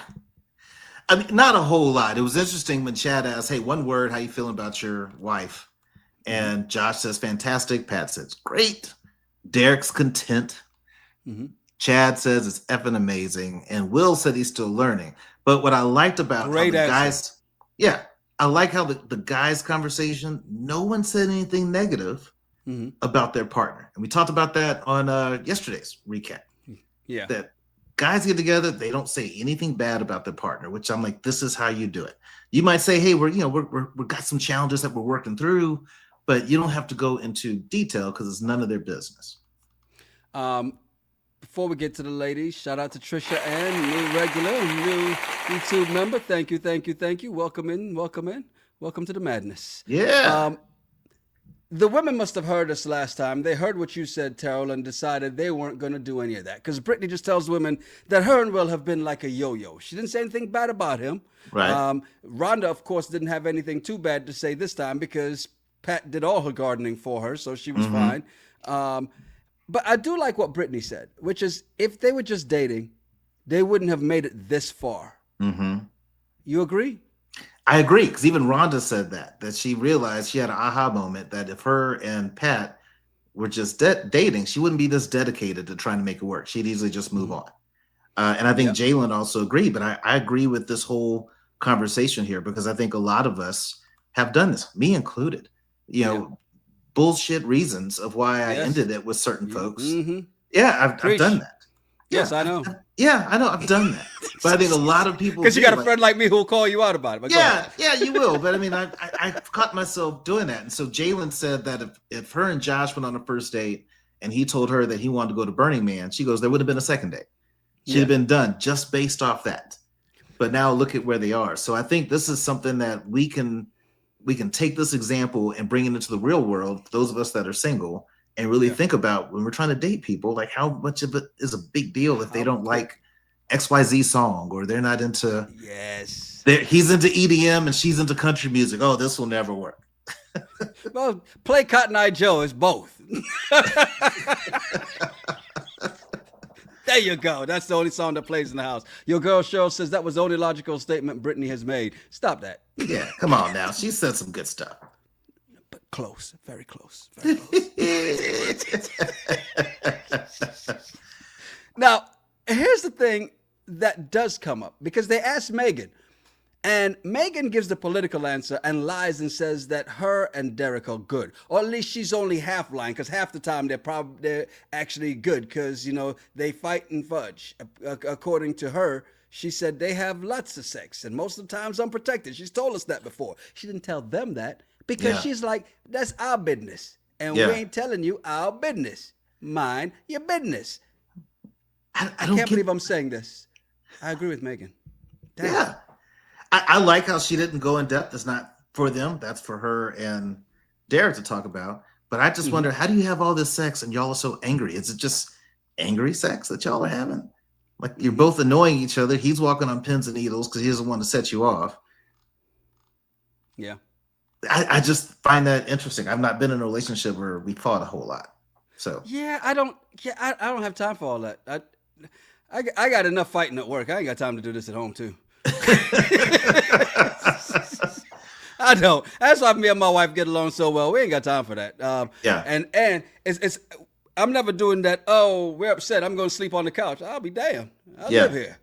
I mean, not a whole lot. It was interesting when Chad asked, hey, one word, how you feeling about your wife? And Josh says, fantastic. Pat says, great. Derek's content. Chad says it's effing amazing. And Will said he's still learning. But what I liked about how the guys, I like how the guys' conversation, no one said anything negative about their partner. And we talked about that on yesterday's recap. Yeah. That guys get together, they don't say anything bad about their partner, which I'm like, this is how you do it. You might say, hey, we've got some challenges that we're working through, but you don't have to go into detail because it's none of their business. Before we get to the ladies, shout out to Trisha Ann, new regular, new YouTube member. Thank you. Welcome in. Welcome to the madness. Yeah. The women must have heard us last time. They heard what you said, Terrell, and decided they weren't going to do any of that. Because Brittany just tells women that her and Will have been like a yo-yo. She didn't say anything bad about him. Right. Rhonda, of course, didn't have anything too bad to say this time because Pat did all her gardening for her, so she was fine. But I do like what Brittany said, which is if they were just dating, they wouldn't have made it this far. You agree? I agree, because even Rhonda said that she realized she had an aha moment that if her and Pat were just dating, she wouldn't be this dedicated to trying to make it work. She'd easily just move on. And I think Jalen also agreed, but I agree with this whole conversation here because I think a lot of us have done this, me included, bullshit reasons of why I ended it with certain folks. Yeah, I've done that. Yes, I know. I know. I've done that. But I think a lot of people... Because you got a friend like me who will call you out about it. Yeah, you will. But I mean, I caught myself doing that. And so Jalen said that if her and Josh went on a first date and he told her that he wanted to go to Burning Man, she goes, there would have been a second date. She'd have been done just based off that. But now look at where they are. So I think this is something that we can take this example and bring it into the real world, those of us that are single, and really think about when we're trying to date people, like how much of it is a big deal if they don't like XYZ song or they're not into, he's into EDM and she's into country music. Oh, this will never work. Well, play Cotton Eye Joe is both. There you go. That's the only song that plays in the house. Your girl Cheryl says that was the only logical statement Brittany has made. Stop that. Yeah, come on now. She said some good stuff. But close, very close. Very close. Now, here's the thing that does come up because they asked Megan, And Megan gives the political answer and lies and says that her and Derek are good, or at least she's only half lying, because half the time they're actually good, because they fight and fudge. According to her, she said they have lots of sex and most of the times unprotected. She's told us that before. She didn't tell them that because she's like, that's our business, and we ain't telling you our business. Mind your business. I can't believe I'm saying this. I agree with Megan. Damn. Yeah. I like how she didn't go in depth. It's not for them. That's for her and Derek to talk about. But I just wonder, how do you have all this sex and y'all are so angry? Is it just angry sex that y'all are having? Like, you're both annoying each other. He's walking on pins and needles because he doesn't want to set you off. Yeah. I just find that interesting. I've not been in a relationship where we fought a whole lot. So I don't have time for all that. I got enough fighting at work. I ain't got time to do this at home too. I don't. That's why me and my wife get along so well. We ain't got time for that. And it's I'm never doing that. Oh, we're upset. I'm going to sleep on the couch. I'll be damned. I live here.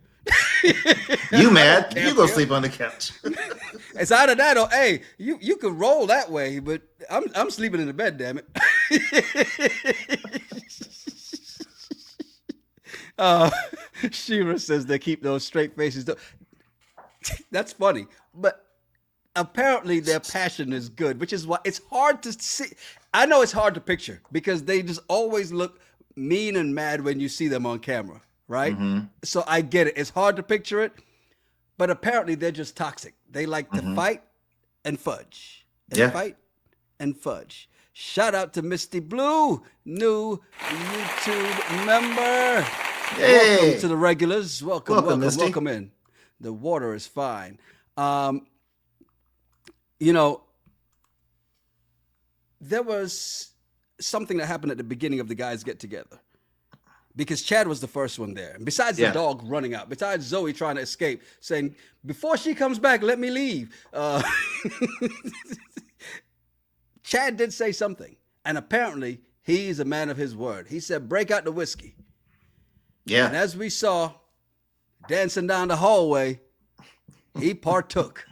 You mad? You go sleep on the couch. It's either that or hey, you can roll that way, but I'm sleeping in the bed. Damn it. Shira says they keep those straight faces. That's funny, but apparently their passion is good, which is why it's hard to see. I know it's hard to picture because they just always look mean and mad when you see them on camera, right? So I get it. It's hard to picture it, but apparently they're just toxic. They like to fight and fudge. Fight and fudge. Shout out to Misty Blue, new YouTube member. Hey. Welcome to the regulars. Welcome in. The water is fine. There was something that happened at the beginning of the guys get together because Chad was the first one there. And besides the dog running out, besides Zoe trying to escape, saying, before she comes back, let me leave. Chad did say something. And apparently he's a man of his word. He said, break out the whiskey. Yeah. And as we saw, dancing down the hallway, he partook.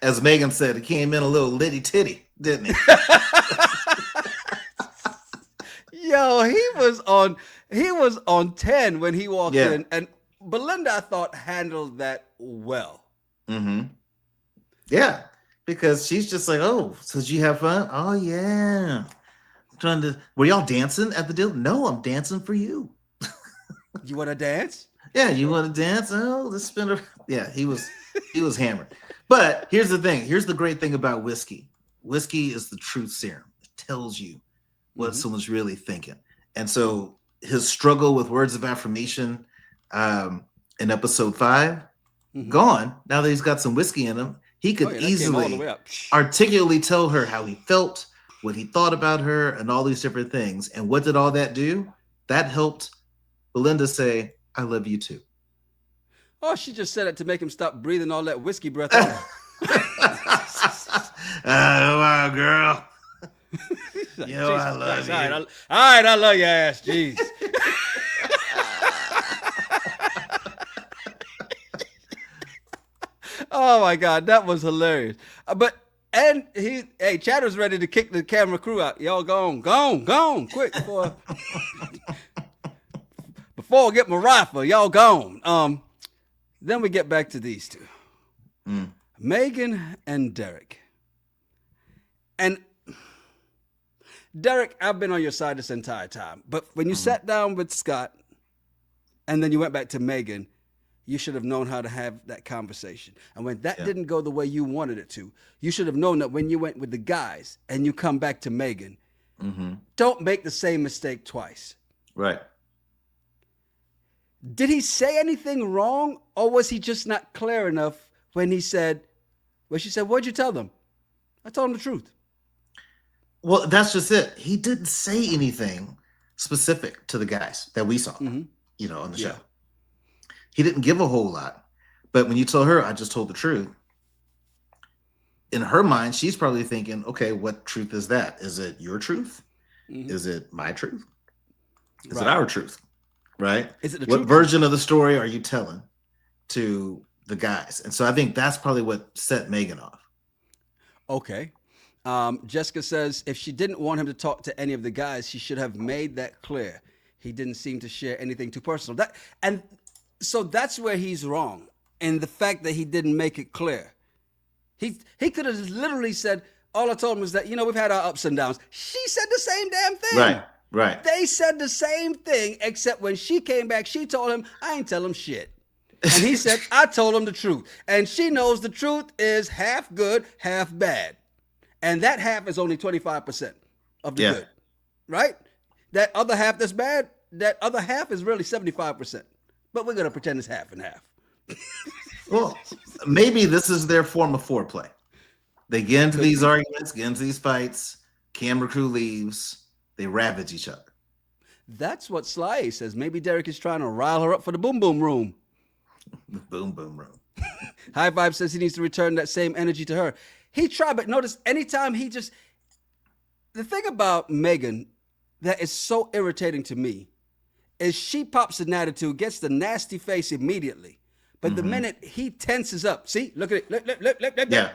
As Megan said, he came in a little litty titty, didn't he? Yo, he was on 10 when he walked in. And Belinda, I thought, handled that well. Yeah. Because she's just like, oh, so did you have fun? Oh yeah. Were y'all dancing at the deal? No, I'm dancing for you. You want to dance? Yeah, you want to dance? Oh, let's spin a... Yeah, he was hammered. But here's the thing. Here's the great thing about whiskey. Whiskey is the truth serum. It tells you what someone's really thinking. And so his struggle with words of affirmation in episode 5, gone. Now that he's got some whiskey in him, he could easily articulately tell her how he felt, what he thought about her, and all these different things. And what did all that do? That helped Belinda say, I love you too. Oh, she just said it to make him stop breathing all that whiskey breath out. Oh, wow, girl. I love you. All right, I love your ass. Jeez. Oh my God, that was hilarious. Chad was ready to kick the camera crew out. Y'all gone, quick before I get my rifle. Y'all gone. Then we get back to these two, Megan and Derek. And Derek, I've been on your side this entire time. But when you sat down with Scott and then you went back to Megan, you should have known how to have that conversation. And when that didn't go the way you wanted it to, you should have known that when you went with the guys and you come back to Megan, don't make the same mistake twice. Right. Did he say anything wrong, or was he just not clear enough when she said, what'd you tell them? I told them the truth. Well, that's just it. He didn't say anything specific to the guys that we saw, on the show. He didn't give a whole lot. But when you tell her, I just told the truth, in her mind, she's probably thinking, okay, what truth is that? Is it your truth? Is it my truth? Is it our truth? Right? Is it the what truth? Version of the story are you telling to the guys. And so I think that's probably what set Megan off. Okay. Jessica says if she didn't want him to talk to any of the guys, she should have made that clear. He didn't seem to share anything too personal. So that's where he's wrong, in the fact that he didn't make it clear. He could have literally said, all I told him was that, we've had our ups and downs. She said the same damn thing. Right. They said the same thing, except when she came back, she told him, I ain't tell him shit. And he said, I told him the truth. And she knows the truth is half good, half bad. And that half is only 25% of the good, right? That other half that's bad, that other half is really 75%. But we're going to pretend it's half and half. Well, maybe this is their form of foreplay. They get into these arguments, get into these fights, camera crew leaves, they ravage each other. That's what Sly says. Maybe Derek is trying to rile her up for the boom boom room. The boom boom room. High Vibe says he needs to return that same energy to her. He tried, but notice anytime the thing about Megan that is so irritating to me is she pops an attitude, gets the nasty face immediately. But the minute he tenses up, see, look at it. Look. Yeah.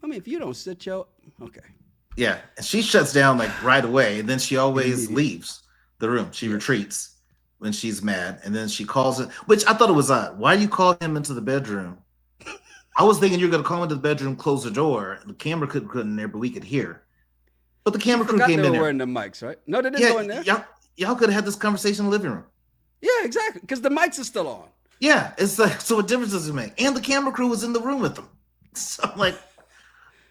I mean, if you don't sit okay. Yeah. And she shuts down like right away. And then she always leaves the room. She retreats when she's mad. And then she calls it, which I thought it was odd. Why you call him into the bedroom? I was thinking you're going to call him into the bedroom, close the door. The camera couldn't go in there, but we could hear. But the camera crew came in there. They were wearing the mics, right? No, they didn't go in there. Y'all could have had this conversation in the living room. Yeah, exactly. Because the mics are still on. Yeah, it's like, so what difference does it make? And the camera crew was in the room with them. So I'm like,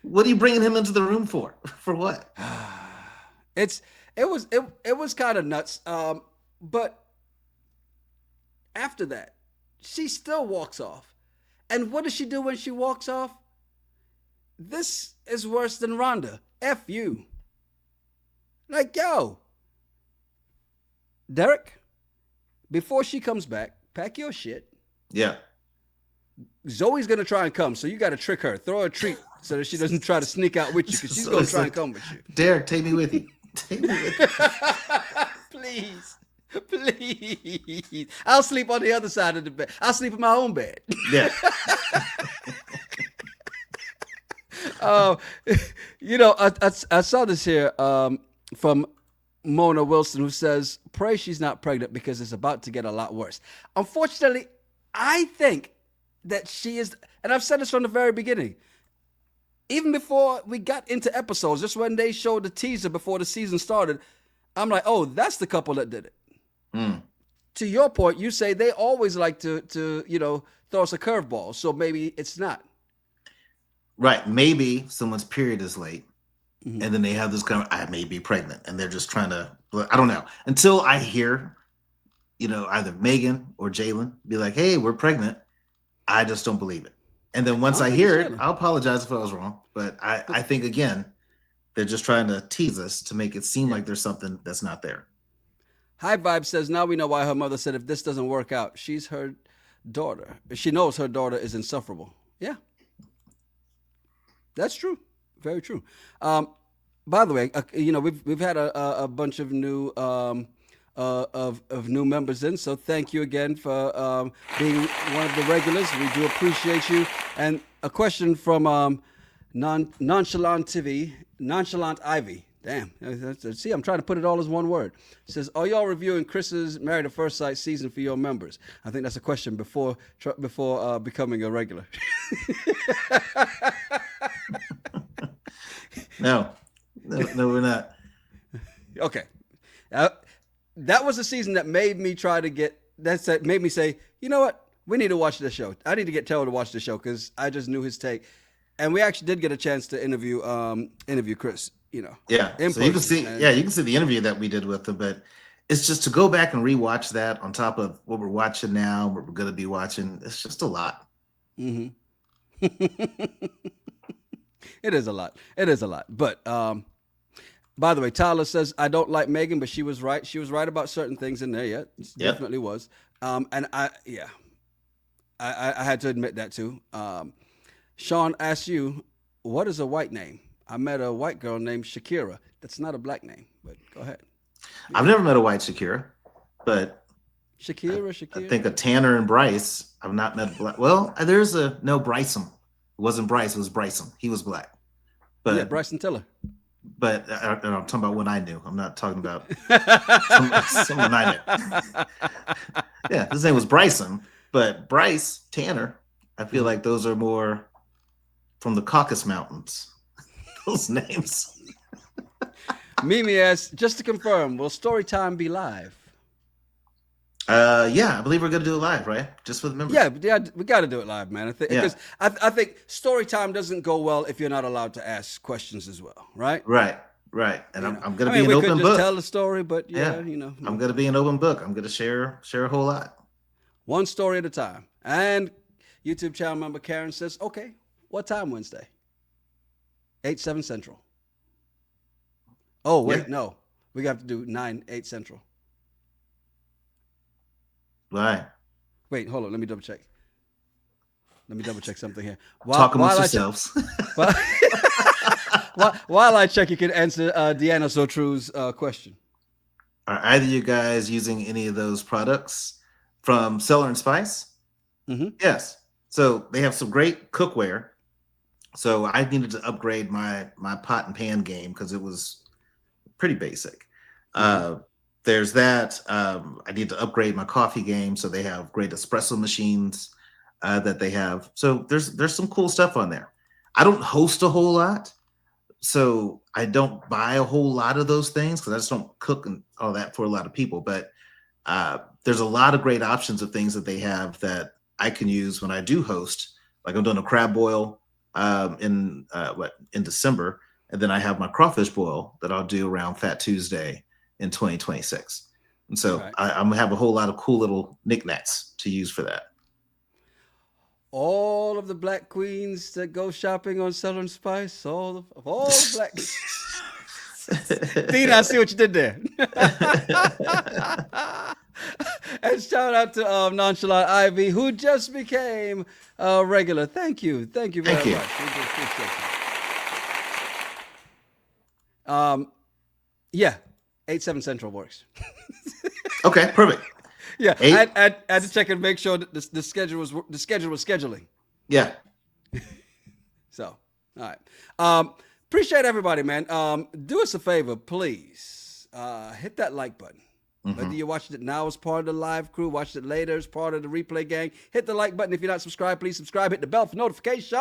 what are you bringing him into the room for? For what? It was kind of nuts. But after that, she still walks off. And what does she do when she walks off? This is worse than Rhonda. F you. Like, yo, Derek, before she comes back, pack your shit. Yeah. Zoe's going to try and come, so you got to trick her. Throw her a treat so that she doesn't try to sneak out with you, because she's going to try and come with you. Derek, take me with you. Take me with you. Please. I'll sleep on the other side of the bed. I'll sleep in my own bed. Yeah. I saw this here from Mona Wilson, who says, pray she's not pregnant because it's about to get a lot worse. Unfortunately, I think that she is, and I've said this from the very beginning, even before we got into episodes, just when they showed the teaser before the season started, I'm like, oh, that's the couple that did it. To your point, you say they always like to throw us a curveball, so maybe it's not. Right. Maybe someone's period is late, and then they have this kind of, I may be pregnant, and they're just trying to, I don't know. Until I hear, either Megan or Jalen be like, hey, we're pregnant, I just don't believe it. And then once I hear it, I'll apologize if I was wrong. But I think, again, they're just trying to tease us to make it seem like there's something that's not there. High Vibe says, now we know why her mother said if this doesn't work out, she's her daughter. She knows her daughter is insufferable. Yeah. That's true. Very true. By the way, we've had a bunch of new of new members in, so thank you again for being one of the regulars. We do appreciate you. And a question from Nonchalant Ivy. Damn. See, I'm trying to put it all as one word. It says, are y'all reviewing Chris's Married at First Sight season for your members? I think that's a question before becoming a regular. No, we're not. Okay. That was a season that made me made me say, you know what? We need to watch this show. I need to get Taylor to watch the show because I just knew his take. And we actually did get a chance to interview Chris, Yeah. So you can see, you can see the interview that we did with him, but it's just to go back and rewatch that on top of what we're watching now, what we're going to be watching. It's just a lot. Mm-hmm. It is a lot. But by the way, Tyler says, I don't like Megan, but she was right. She was right about certain things in there. Yeah, definitely was. And I had to admit that too. Sean asked you, what is a white name? I met a white girl named Shakira. That's not a black name, but go ahead. I've never met a white Shakira, but Shakira. I think a Tanner and Bryce. I've not met black. Well, there's Bryson. It wasn't Bryce. It was Bryson. He was black. But yeah, Bryson Tiller. But I'm talking about when I knew. I'm not talking about someone I knew. Yeah, his name was Bryson. But Bryce, Tanner, I feel like those are more from the Caucasus Mountains. Those names. Mimi asks, just to confirm, will Storytime be live? Yeah, I believe we're gonna do it live, right? Just for the members. Yeah, we got to do it live, man. Because I think story time doesn't go well if you're not allowed to ask questions as well, right? Right. And I'm gonna be an we open could book. Just tell the story, but I'm gonna be an open book. I'm gonna share a whole lot. One story at a time. And YouTube channel member Karen says, "Okay, what time Wednesday?" 8/7 Central. Oh wait, no, we got to do 9/8 Central. Why? Wait, hold on. Let me double check. Something here. Talk amongst yourselves. While I check, you can answer Deanna So True's question. Are either of you guys using any of those products from Cellar and Spice? Mm-hmm. Yes. So they have some great cookware. So I needed to upgrade my pot and pan game because it was pretty basic. Mm-hmm. There's that. I need to upgrade my coffee game, so they have great espresso machines that they have. So there's some cool stuff on there. I don't host a whole lot, so I don't buy a whole lot of those things because I just don't cook and all that for a lot of people. But there's a lot of great options of things that they have that I can use when I do host. Like I'm doing a crab boil in December, and then I have my crawfish boil that I'll do around Fat Tuesday in 2026. And so I'm gonna have a whole lot of cool little knickknacks to use for that. All of the black queens that go shopping on Southern Spice, all the black. Dina, I see what you did there. And shout out to Nonchalant Ivy, who just became a regular. Thank you very much. We do appreciate you. Yeah. 8/7 Central works. Okay, perfect. Yeah, I had to check and make sure that the schedule was scheduling. Yeah. So, all right. Appreciate everybody, man. Do us a favor, please. Hit that like button. Mm-hmm. Whether you watched it now as part of the live crew, watched it later as part of the replay gang, hit the like button. If you're not subscribed, please subscribe. Hit the bell for notifications.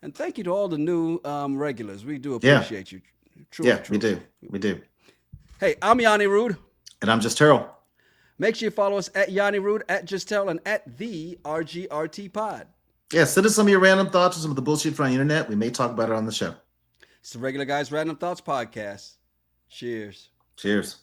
And thank you to all the new regulars. We do appreciate you. True. We do. Hey, I'm Yanni Rude. And I'm Just Terrell. Make sure you follow us at Yanni Rude, at Just Terrell, and at the RGRT Pod. Yeah, send us some of your random thoughts on some of the bullshit from the internet. We may talk about it on the show. It's the Regular Guys Random Thoughts Podcast. Cheers. Cheers.